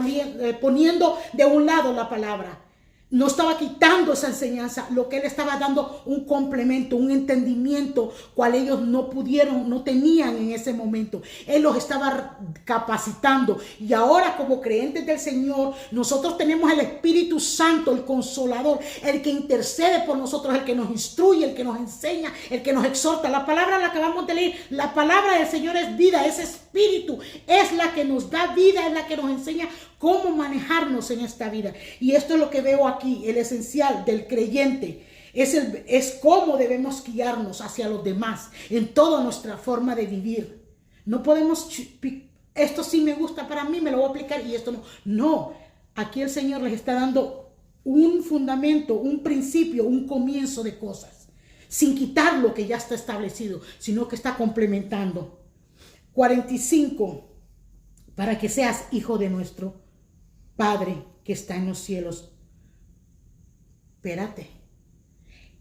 poniendo de un lado la palabra. No estaba quitando esa enseñanza, lo que él estaba dando un complemento, un entendimiento, cual ellos no pudieron, no tenían en ese momento. Él los estaba capacitando. Y ahora, como creyentes del Señor, nosotros tenemos el Espíritu Santo, el Consolador, el que intercede por nosotros, el que nos instruye, el que nos enseña, el que nos exhorta. La palabra la acabamos de leer, la palabra del Señor es vida, es Espíritu, es la que nos da vida, es la que nos enseña cómo manejarnos en esta vida. Y esto es lo que veo aquí, el esencial del creyente. Es cómo debemos guiarnos hacia los demás en toda nuestra forma de vivir. No podemos, esto sí me gusta para mí, me lo voy a aplicar y esto no. No, aquí el Señor les está dando un fundamento, un principio, un comienzo de cosas. Sin quitar lo que ya está establecido, sino que está complementando. 45, para que seas hijo de nuestro Padre que está en los cielos. Espérate.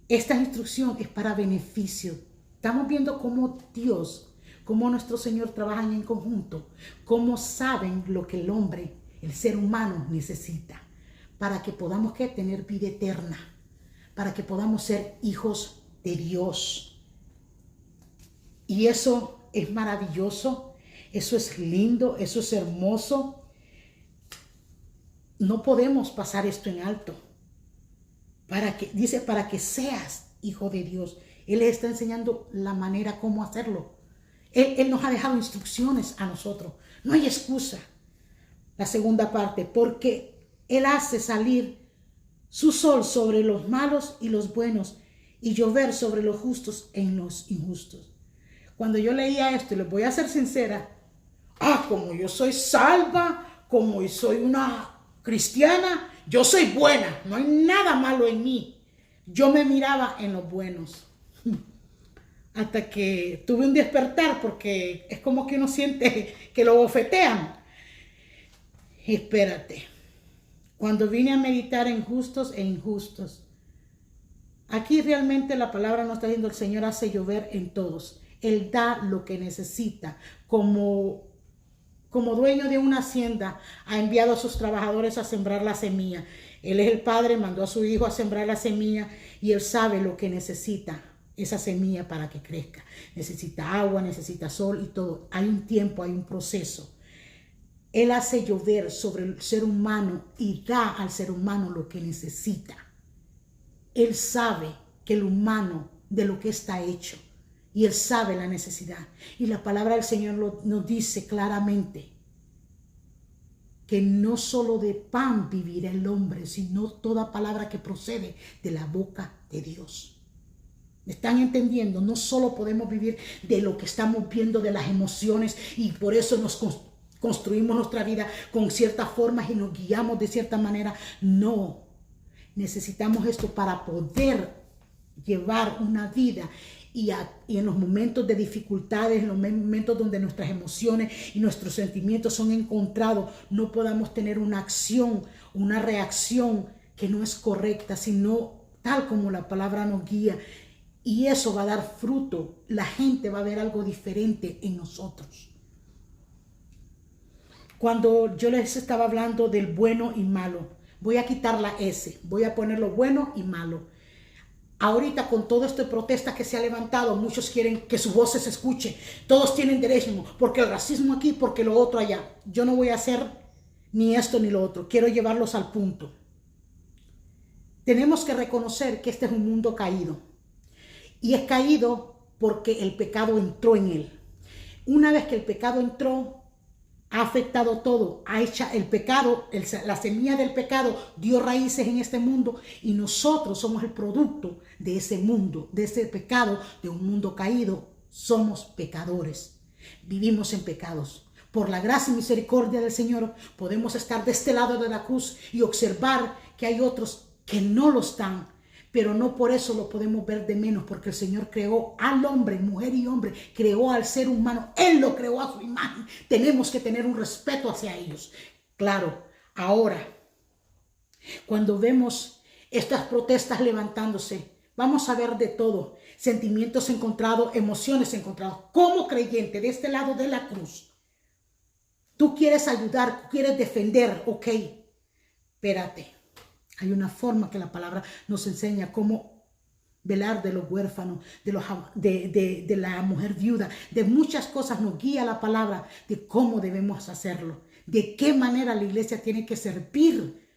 Esta instrucción es para beneficio. Estamos viendo cómo Dios, cómo nuestro Señor trabajan en conjunto, cómo saben lo que el hombre, el ser humano necesita para que podamos tener vida eterna, para que podamos ser hijos de Dios. Y eso es maravilloso, eso es lindo, eso es hermoso. No podemos pasar esto en alto. Dice, para que seas hijo de Dios. Él les está enseñando la manera cómo hacerlo. Él nos ha dejado instrucciones a nosotros. No hay excusa. La segunda parte, porque Él hace salir su sol sobre los malos y los buenos y llover sobre los justos en los injustos. Cuando yo leía esto, les voy a ser sincera, como yo soy salva, como soy una cristiana, yo soy buena, no hay nada malo en mí. Yo me miraba en los buenos. Hasta que tuve un despertar, porque es como que uno siente que lo bofetean. Y espérate, cuando vine a meditar en justos e injustos, aquí realmente la palabra nos está diciendo, el Señor hace llover en todos. Él da lo que necesita. Como dueño de una hacienda, ha enviado a sus trabajadores a sembrar la semilla. Él es el Padre, mandó a su Hijo a sembrar la semilla y Él sabe lo que necesita esa semilla para que crezca. Necesita agua, necesita sol y todo. Hay un tiempo, hay un proceso. Él hace llover sobre el ser humano y da al ser humano lo que necesita. Él sabe que el humano de lo que está hecho. Y Él sabe la necesidad. Y la palabra del Señor nos dice claramente que no solo de pan vivirá el hombre, sino toda palabra que procede de la boca de Dios. ¿Me están entendiendo? No solo podemos vivir de lo que estamos viendo, de las emociones, y por eso nos construimos nuestra vida con ciertas formas y nos guiamos de cierta manera. No, necesitamos esto para poder llevar una vida. Y en los momentos de dificultades, en los momentos donde nuestras emociones y nuestros sentimientos son encontrados, no podamos tener una acción, una reacción que no es correcta, sino tal como la palabra nos guía. Y eso va a dar fruto. La gente va a ver algo diferente en nosotros. Cuando yo les estaba hablando del bueno y malo, voy a quitar la S, voy a ponerlo bueno y malo. Ahorita con todo esto de protesta que se ha levantado, muchos quieren que su voz se escuche. Todos tienen derecho, porque el racismo aquí, porque lo otro allá. Yo no voy a hacer ni esto ni lo otro. Quiero llevarlos al punto. Tenemos que reconocer que este es un mundo caído. Y es caído porque el pecado entró en él. Una vez que el pecado entró, ha afectado todo, ha hecho el pecado, la semilla del pecado dio raíces en este mundo y nosotros somos el producto de ese mundo, de ese pecado, de un mundo caído. Somos pecadores, vivimos en pecados. Por la gracia y misericordia del Señor podemos estar de este lado de la cruz y observar que hay otros que no lo están. Pero no por eso lo podemos ver de menos, porque el Señor creó al hombre, mujer y hombre, creó al ser humano, Él lo creó a su imagen. Tenemos que tener un respeto hacia ellos. Claro, ahora, cuando vemos estas protestas levantándose, vamos a ver de todo, sentimientos encontrados, emociones encontradas. Como creyente de este lado de la cruz, tú quieres ayudar, quieres defender, ok, espérate. Hay una forma que la palabra nos enseña cómo velar de los huérfanos, de la mujer viuda, de muchas cosas nos guía la palabra de cómo debemos hacerlo, de qué manera la iglesia tiene que servir.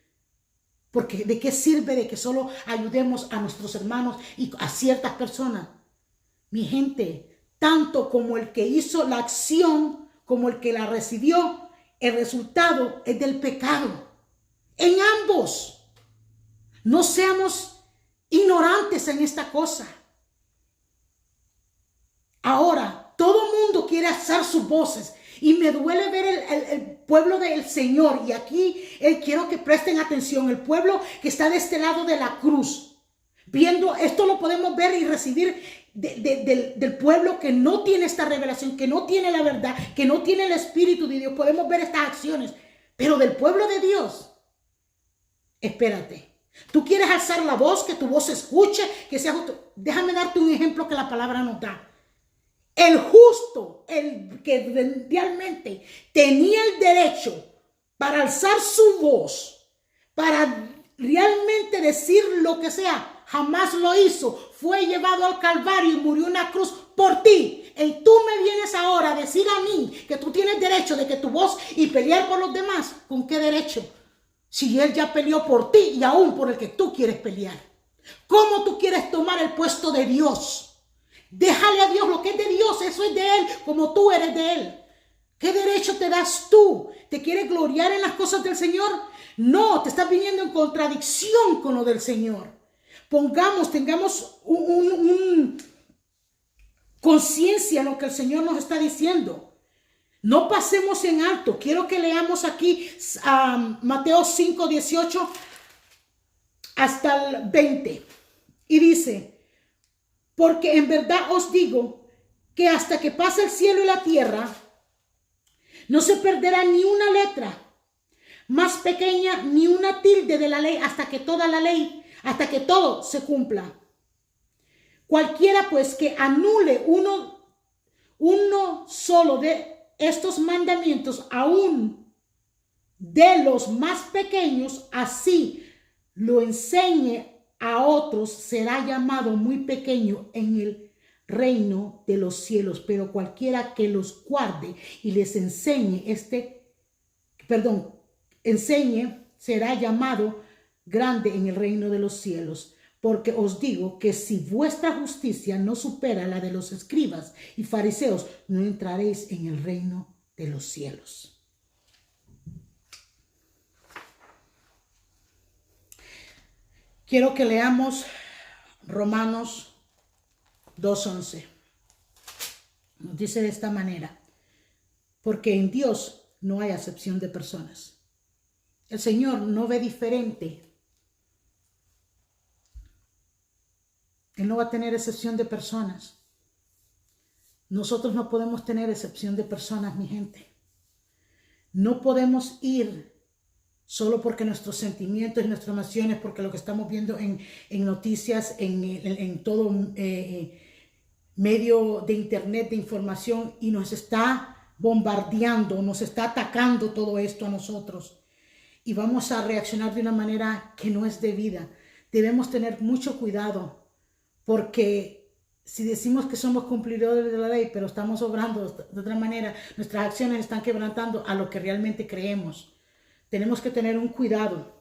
Porque de qué sirve de que solo ayudemos a nuestros hermanos y a ciertas personas. Mi gente, tanto como el que hizo la acción, como el que la recibió, el resultado es del pecado. En ambos. No seamos ignorantes en esta cosa. Ahora, todo mundo quiere alzar sus voces y me duele ver el pueblo del Señor. Y aquí quiero que presten atención. El pueblo que está de este lado de la cruz. Viendo, esto lo podemos ver y recibir del pueblo que no tiene esta revelación, que no tiene la verdad, que no tiene el Espíritu de Dios. Podemos ver estas acciones. Pero del pueblo de Dios, espérate. Tú quieres alzar la voz, que tu voz se escuche, que sea justo. Déjame darte un ejemplo que la palabra nos da. El justo, el que realmente tenía el derecho para alzar su voz, para realmente decir lo que sea, jamás lo hizo. Fue llevado al Calvario y murió en una cruz por ti. Y tú me vienes ahora a decir a mí que tú tienes derecho de que tu voz y pelear por los demás. ¿Con qué derecho? Si Él ya peleó por ti y aún por el que tú quieres pelear. ¿Cómo tú quieres tomar el puesto de Dios? Déjale a Dios lo que es de Dios, eso es de Él, como tú eres de Él. ¿Qué derecho te das tú? ¿Te quieres gloriar en las cosas del Señor? No, te estás viniendo en contradicción con lo del Señor. Tengamos conciencia en lo que el Señor nos está diciendo. No pasemos en alto. Quiero que leamos aquí Mateo 5, 18 hasta el 20. Y dice, porque en verdad os digo que hasta que pase el cielo y la tierra, no se perderá ni una letra más pequeña ni una tilde de la ley hasta que toda la ley, hasta que todo se cumpla. Cualquiera pues que anule uno solo de estos mandamientos, aún de los más pequeños, así lo enseñe a otros, será llamado muy pequeño en el reino de los cielos. Pero cualquiera que los guarde y les enseñe será llamado grande en el reino de los cielos. Porque os digo que si vuestra justicia no supera la de los escribas y fariseos, no entraréis en el reino de los cielos. Quiero que leamos Romanos 2:11. Nos dice de esta manera, porque en Dios no hay acepción de personas. El Señor no ve diferente. Él no va a tener excepción de personas. Nosotros no podemos tener excepción de personas, mi gente. No podemos ir solo porque nuestros sentimientos y nuestras emociones, porque lo que estamos viendo en noticias, en todo medio de internet de información, y nos está bombardeando, nos está atacando todo esto a nosotros. Y vamos a reaccionar de una manera que no es debida. Debemos tener mucho cuidado, porque si decimos que somos cumplidores de la ley, pero estamos obrando de otra manera, nuestras acciones están quebrantando a lo que realmente creemos. Tenemos que tener un cuidado.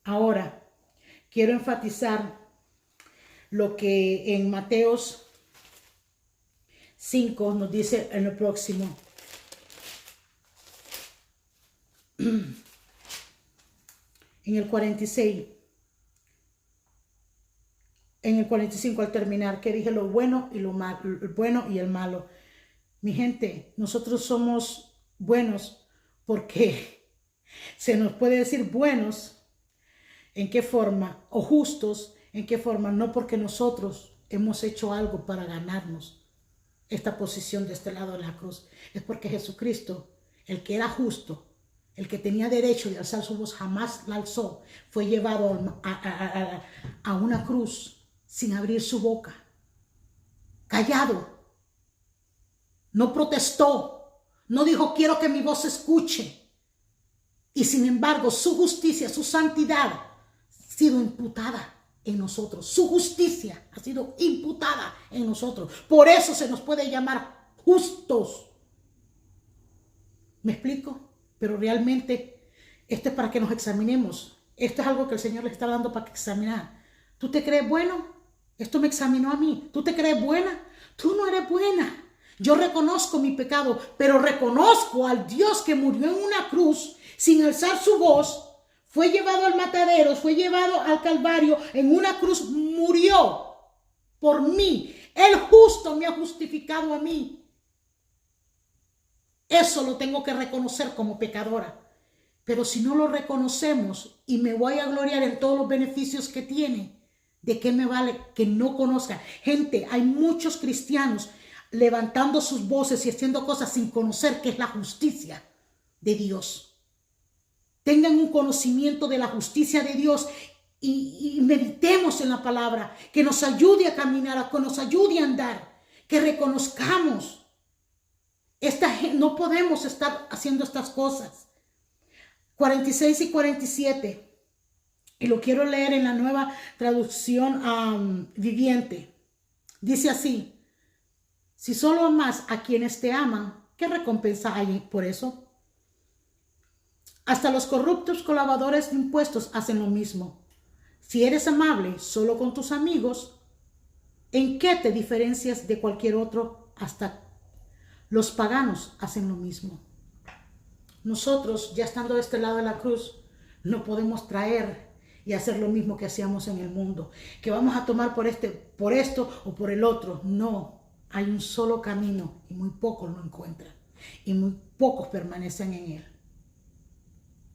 Ahora, quiero enfatizar lo que en Mateos 5 nos dice en lo próximo. En el 46. En el 45 al terminar, que dije lo bueno y lo malo, el bueno y el malo. Mi gente, nosotros somos buenos porque se nos puede decir buenos en qué forma, o justos en qué forma, no porque nosotros hemos hecho algo para ganarnos esta posición de este lado de la cruz. Es porque Jesucristo, el que era justo, el que tenía derecho de alzar su voz, jamás la alzó. Fue llevado a una cruz sin abrir su boca, callado. No protestó, no dijo quiero que mi voz se escuche. Y sin embargo, su justicia, su santidad ha sido imputada en nosotros. Su justicia ha sido imputada en nosotros. Por eso se nos puede llamar justos. ¿Me explico? Pero realmente esto es para que nos examinemos. Esto es algo que el Señor le está dando para examinar. ¿Tú te crees bueno? Esto me examinó a mí. ¿Tú te crees buena? Tú no eres buena. Yo reconozco mi pecado, pero reconozco al Dios que murió en una cruz sin alzar su voz. Fue llevado al matadero, fue llevado al Calvario, en una cruz murió por mí. El justo me ha justificado a mí. Eso lo tengo que reconocer como pecadora. Pero si no lo reconocemos y me voy a gloriar en todos los beneficios que tiene, ¿de qué me vale que no conozca? Gente, hay muchos cristianos levantando sus voces y haciendo cosas sin conocer qué es la justicia de Dios. Tengan un conocimiento de la justicia de Dios y meditemos en la palabra, que nos ayude a caminar, que nos ayude a andar, que reconozcamos. No podemos estar haciendo estas cosas. 46 y 47. Y lo quiero leer en la Nueva Traducción Viviente. Dice así: si solo amas a quienes te aman, ¿qué recompensa hay por eso? Hasta los corruptos colaboradores de impuestos hacen lo mismo. Si eres amable solo con tus amigos, ¿en qué te diferencias de cualquier otro? Hasta los paganos hacen lo mismo. Nosotros, ya estando de este lado de la cruz, no podemos traer y hacer lo mismo que hacíamos en el mundo, que vamos a tomar por esto o por el otro. No, hay un solo camino y muy pocos lo encuentran y muy pocos permanecen en él.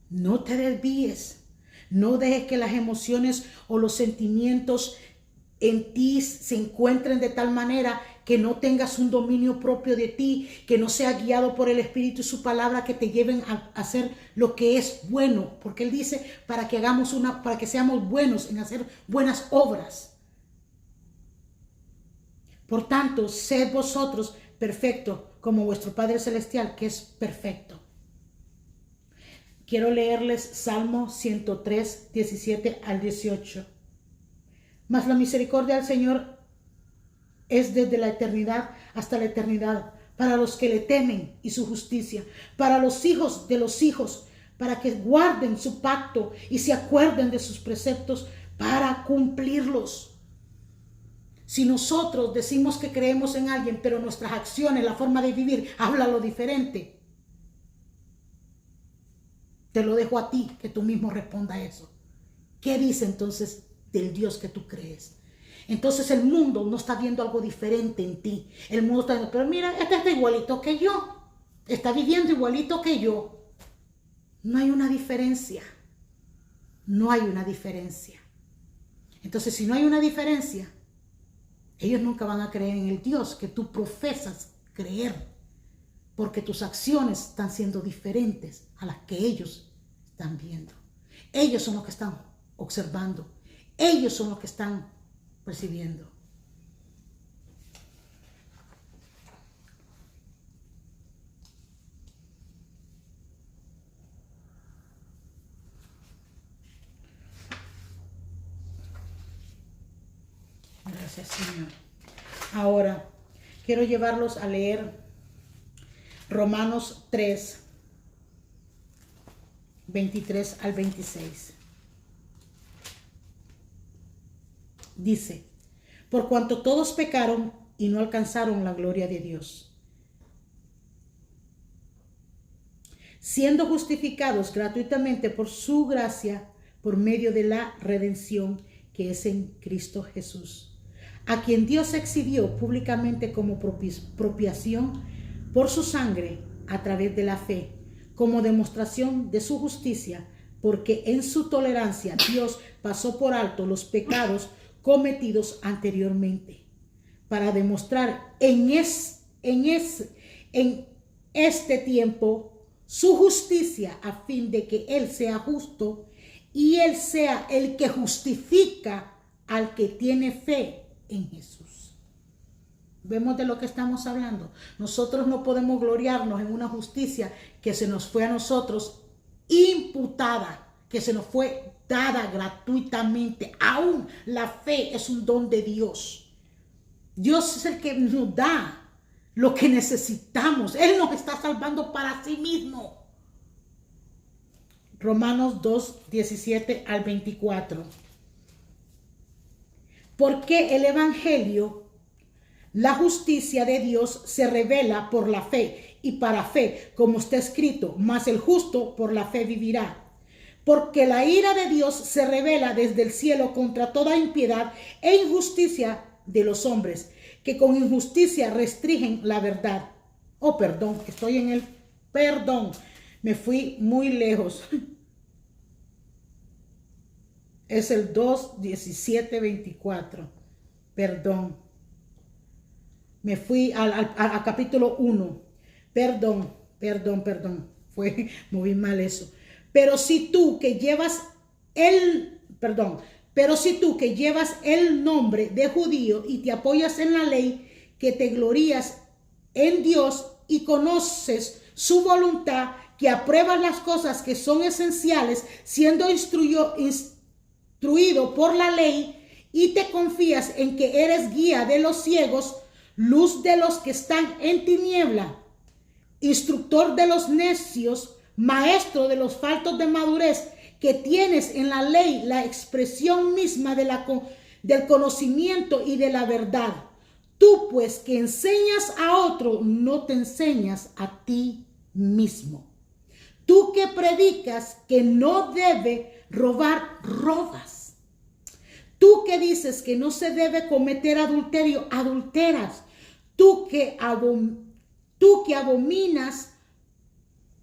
No te desvíes, no dejes que las emociones o los sentimientos en ti se encuentren de tal manera que no tengas un dominio propio de ti, que no sea guiado por el Espíritu y su palabra, que te lleven a hacer lo que es bueno, porque Él dice para que seamos buenos en hacer buenas obras. Por tanto, sed vosotros perfectos como vuestro Padre Celestial, que es perfecto. Quiero leerles Salmo 103, 17 al 18. Mas la misericordia del Señor es desde la eternidad hasta la eternidad, para los que le temen, y su justicia, para los hijos de los hijos, para que guarden su pacto y se acuerden de sus preceptos para cumplirlos. Si nosotros decimos que creemos en alguien, pero nuestras acciones, la forma de vivir, habla lo diferente, te lo dejo a ti, que tú mismo responda a eso. ¿Qué dice entonces del Dios que tú crees? Entonces el mundo no está viendo algo diferente en ti. El mundo está diciendo, pero mira, este está igualito que yo. Está viviendo igualito que yo. No hay una diferencia. No hay una diferencia. Entonces, si no hay una diferencia, ellos nunca van a creer en el Dios que tú profesas creer, porque tus acciones están siendo diferentes a las que ellos están viendo. Ellos son los que están observando. Ellos son los que están percibiendo. Gracias, Señor. Ahora, quiero llevarlos a leer Romanos 3, 23 al 26. Dice, por cuanto todos pecaron y no alcanzaron la gloria de Dios, siendo justificados gratuitamente por su gracia, por medio de la redención que es en Cristo Jesús, a quien Dios exhibió públicamente como propiciación por su sangre a través de la fe, como demostración de su justicia, porque en su tolerancia Dios pasó por alto los pecados cometidos anteriormente, para demostrar en este tiempo su justicia, a fin de que Él sea justo y Él sea el que justifica al que tiene fe en Jesús. Vemos de lo que estamos hablando. Nosotros no podemos gloriarnos en una justicia que se nos fue a nosotros imputada, que se nos fue dada gratuitamente. Aún la fe es un don de Dios. Dios es el que nos da lo que necesitamos. Él nos está salvando para sí mismo. Romanos 2, 17 al 24. Porque el evangelio, la justicia de Dios, se revela por la fe y para fe, como está escrito, mas el justo por la fe vivirá. Porque la ira de Dios se revela desde el cielo contra toda impiedad e injusticia de los hombres, que con injusticia restringen la verdad. Oh, perdón, estoy en el perdón. Me fui muy lejos. Es el 2, 17, 24. Perdón. Me fui al capítulo 1. Perdón. Fue muy mal eso. Pero si tú que llevas el nombre de judío y te apoyas en la ley, que te glorías en Dios y conoces su voluntad, que apruebas las cosas que son esenciales, siendo instruido por la ley, y te confías en que eres guía de los ciegos, luz de los que están en tiniebla, instructor de los necios, maestro de los faltos de madurez, que tienes en la ley la expresión misma del conocimiento y de la verdad. Tú pues que enseñas a otro, no te enseñas a ti mismo. Tú que predicas que no debe robar, robas. Tú que dices que no se debe cometer adulterio, adulteras. Tú que abominas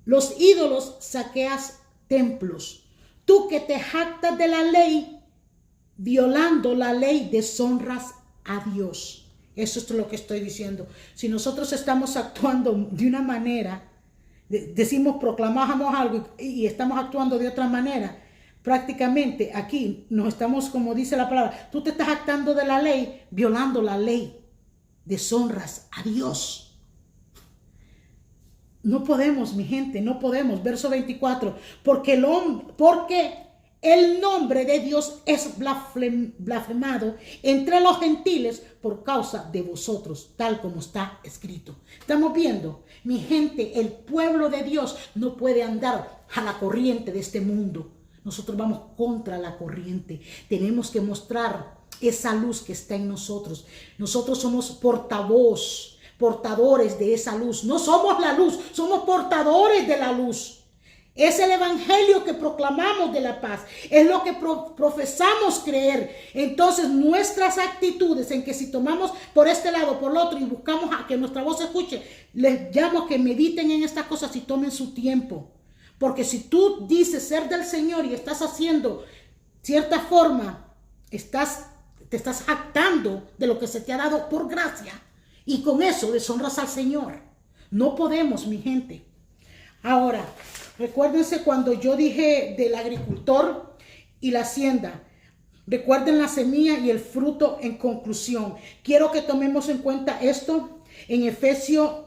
los ídolos, saqueas templos. Tú que te jactas de la ley, violando la ley, deshonras a Dios. Eso es lo que estoy diciendo. Si nosotros estamos actuando de una manera, proclamamos algo y estamos actuando de otra manera, prácticamente aquí nos estamos, como dice la palabra, tú te estás jactando de la ley, violando la ley, deshonras a Dios. No podemos, mi gente, no podemos. Verso 24, porque el nombre de Dios es blasfemado entre los gentiles por causa de vosotros, tal como está escrito. Estamos viendo, mi gente, el pueblo de Dios no puede andar a la corriente de este mundo. Nosotros vamos contra la corriente. Tenemos que mostrar esa luz que está en nosotros. Nosotros somos portadores de esa luz. No somos la luz, somos portadores de la luz. Es el evangelio que proclamamos de la paz. Es lo que profesamos creer. Entonces nuestras actitudes, en que si tomamos por este lado, por el otro y buscamos a que nuestra voz se escuche, les llamo a que mediten en estas cosas y tomen su tiempo. Porque si tú dices ser del Señor y estás haciendo cierta forma, te estás jactando de lo que se te ha dado por gracia. Y con eso deshonras al Señor. No podemos, mi gente. Ahora, recuérdense cuando yo dije del agricultor y la hacienda. Recuerden la semilla y el fruto en conclusión. Quiero que tomemos en cuenta esto en Efesios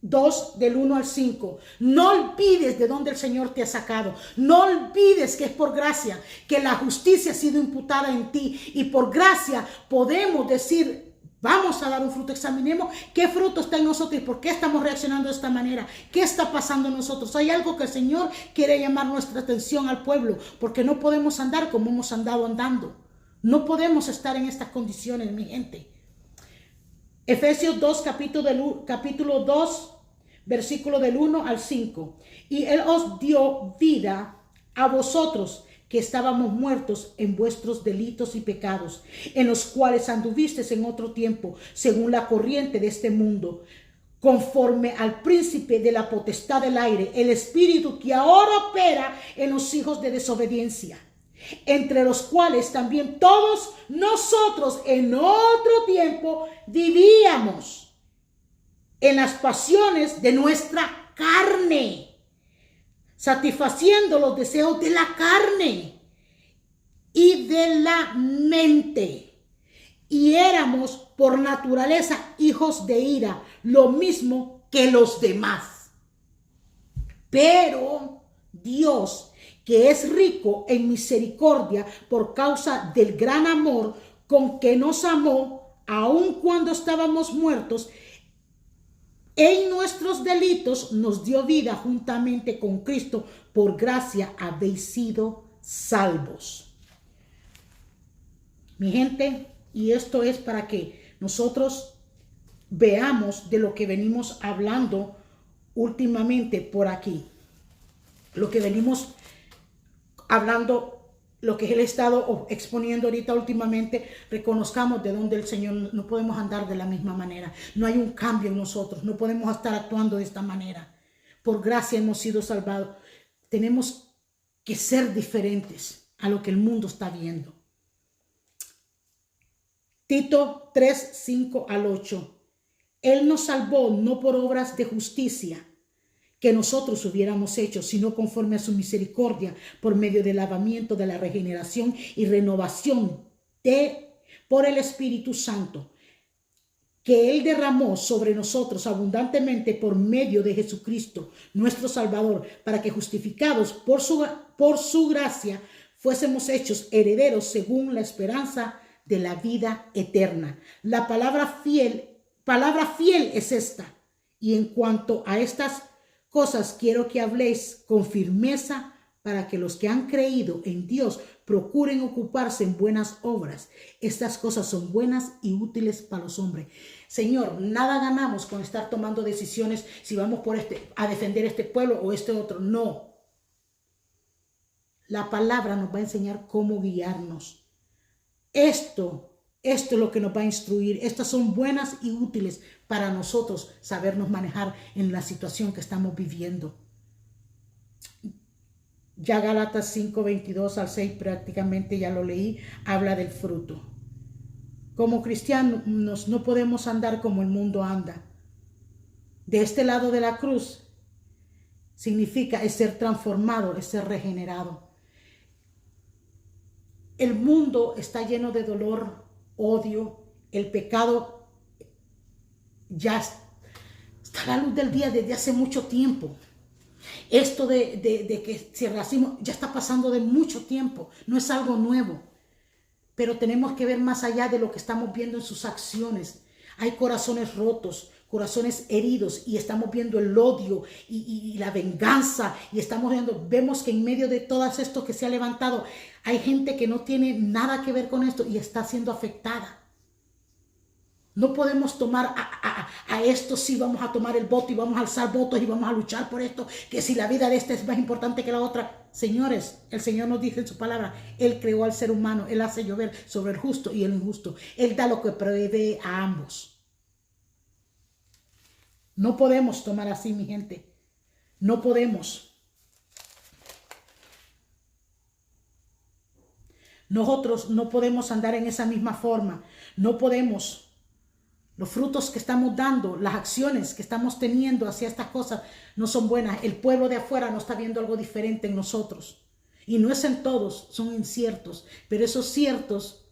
2 del 1 al 5. No olvides de dónde el Señor te ha sacado. No olvides que es por gracia, que la justicia ha sido imputada en ti. Y por gracia podemos decir, vamos a dar un fruto. Examinemos qué fruto está en nosotros y por qué estamos reaccionando de esta manera. ¿Qué está pasando en nosotros? Hay algo que el Señor quiere llamar nuestra atención al pueblo, porque no podemos andar como hemos andado andando. No podemos estar en estas condiciones, mi gente. Efesios 2, capítulo 2, versículo del 1 al 5. Y Él os dio vida a vosotros, que estábamos muertos en vuestros delitos y pecados, en los cuales anduvisteis en otro tiempo, según la corriente de este mundo, conforme al príncipe de la potestad del aire, el espíritu que ahora opera en los hijos de desobediencia, entre los cuales también todos nosotros en otro tiempo vivíamos en las pasiones de nuestra carne, satisfaciendo los deseos de la carne y de la mente, y éramos por naturaleza hijos de ira, lo mismo que los demás. Pero Dios, que es rico en misericordia por causa del gran amor con que nos amó, aun cuando estábamos muertos en nuestros delitos, nos dio vida juntamente con Cristo. Por gracia habéis sido salvos. Mi gente, y esto es para que nosotros veamos de lo que venimos hablando últimamente por aquí. Lo que venimos hablando, lo que él ha estado exponiendo ahorita últimamente, reconozcamos de dónde el Señor. No podemos andar de la misma manera. No hay un cambio en nosotros. No podemos estar actuando de esta manera. Por gracia hemos sido salvados. Tenemos que ser diferentes a lo que el mundo está viendo. Tito 3, 5 al 8. Él nos salvó no por obras de justicia que nosotros hubiéramos hecho, sino conforme a su misericordia, por medio del lavamiento de la regeneración y renovación por el Espíritu Santo, que Él derramó sobre nosotros abundantemente por medio de Jesucristo, nuestro Salvador, para que justificados por su gracia fuésemos hechos herederos según la esperanza de la vida eterna. La palabra fiel es esta. Y en cuanto a estas cosas quiero que habléis con firmeza, para que los que han creído en Dios procuren ocuparse en buenas obras. Estas cosas son buenas y útiles para los hombres. Señor, nada ganamos con estar tomando decisiones si vamos a defender este pueblo o este otro. No. La palabra nos va a enseñar cómo guiarnos. Esto es lo que nos va a instruir. Estas son buenas y útiles para nosotros sabernos manejar en la situación que estamos viviendo. Ya Gálatas 5, 22 al 6 prácticamente ya lo leí, habla del fruto. Como cristianos no podemos andar como el mundo anda. De este lado de la cruz significa es ser transformado, es ser regenerado. El mundo está lleno de dolor, odio, el pecado ya está a la luz del día desde hace mucho tiempo. Esto de que si el racismo ya está pasando de mucho tiempo, no es algo nuevo, pero tenemos que ver más allá de lo que estamos viendo en sus acciones. Hay corazones rotos, corazones heridos, y estamos viendo el odio y la venganza, y vemos que en medio de todo esto que se ha levantado, hay gente que no tiene nada que ver con esto y está siendo afectada. No podemos tomar a esto, sí vamos a tomar el voto y vamos a alzar votos y vamos a luchar por esto, que si la vida de esta es más importante que la otra. Señores, el Señor nos dice en su palabra, Él creó al ser humano, Él hace llover sobre el justo y el injusto. Él da lo que provee a ambos. No podemos tomar así, mi gente. No podemos. Nosotros no podemos andar en esa misma forma. No podemos. Los frutos que estamos dando, las acciones que estamos teniendo hacia estas cosas no son buenas. El pueblo de afuera no está viendo algo diferente en nosotros. Y no es en todos, son inciertos. Pero esos ciertos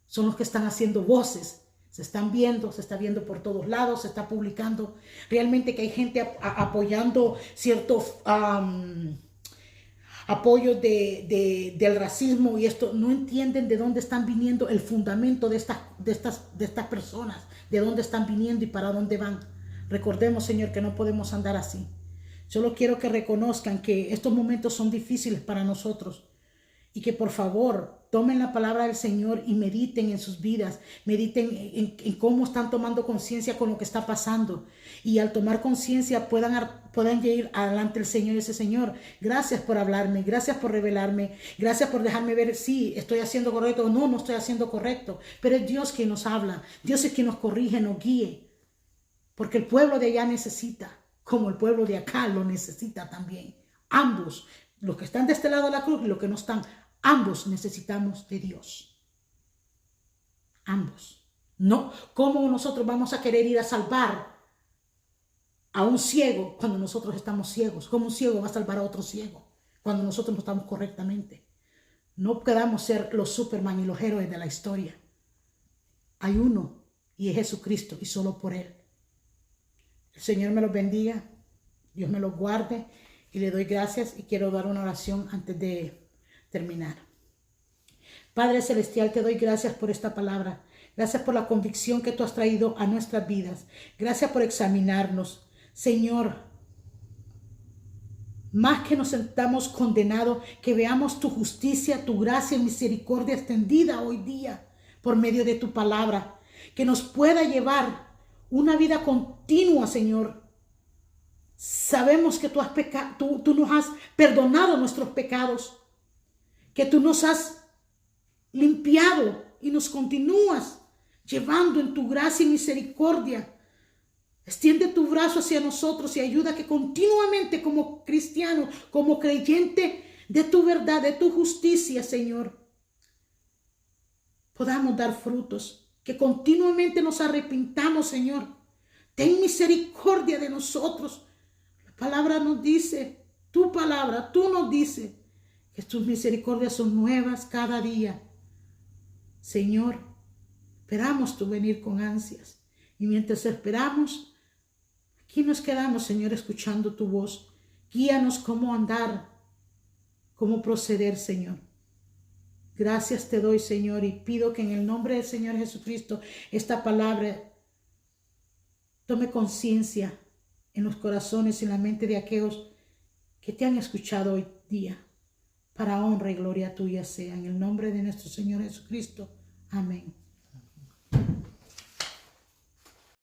son los que están haciendo voces, Se están viendo, se está viendo por todos lados, se está publicando. Realmente que hay gente apoyando ciertos apoyos del racismo y esto. No entienden de dónde están viniendo el fundamento de estas personas, de dónde están viniendo y para dónde van. Recordemos, Señor, que no podemos andar así. Solo quiero que reconozcan que estos momentos son difíciles para nosotros y que por favor tomen la palabra del Señor y mediten en sus vidas, mediten en cómo están tomando conciencia con lo que está pasando. Y al tomar conciencia puedan ir adelante el Señor y ese Señor. Gracias por hablarme, gracias por revelarme, gracias por dejarme ver si estoy haciendo correcto o no estoy haciendo correcto. Pero es Dios quien nos habla, Dios es quien nos corrige, nos guíe. Porque el pueblo de allá necesita, como el pueblo de acá lo necesita también. Ambos, los que están de este lado de la cruz y los que no están, ambos necesitamos de Dios. Ambos. No, ¿cómo nosotros vamos a querer ir a salvar a un ciego cuando nosotros estamos ciegos? ¿Cómo un ciego va a salvar a otro ciego cuando nosotros no estamos correctamente? No podamos ser los Superman y los héroes de la historia. Hay uno y es Jesucristo y solo por Él. El Señor me los bendiga, Dios me los guarde y le doy gracias y quiero dar una oración antes de terminar. Padre Celestial, te doy gracias por esta palabra. Gracias por la convicción que tú has traído a nuestras vidas. Gracias por examinarnos. Señor, más que nos sentamos condenados, que veamos tu justicia, tu gracia y misericordia extendida hoy día por medio de tu palabra. Que nos pueda llevar una vida continua, Señor. Sabemos que tú nos has perdonado nuestros pecados, que tú nos has limpiado y nos continúas llevando en tu gracia y misericordia. Extiende tu brazo hacia nosotros y ayuda que continuamente como cristianos, como creyente de tu verdad, de tu justicia, Señor, podamos dar frutos. Que continuamente nos arrepintamos, Señor. Ten misericordia de nosotros. La palabra nos dice, tu palabra, tú nos dices que tus misericordias son nuevas cada día. Señor, esperamos tu venir con ansias. Y mientras esperamos, aquí nos quedamos, Señor, escuchando tu voz. Guíanos cómo andar, cómo proceder, Señor. Gracias te doy, Señor, y pido que en el nombre del Señor Jesucristo esta palabra tome conciencia en los corazones y en la mente de aquellos que te han escuchado hoy día. Para honra y gloria tuya sea. En el nombre de nuestro Señor Jesucristo. Amén.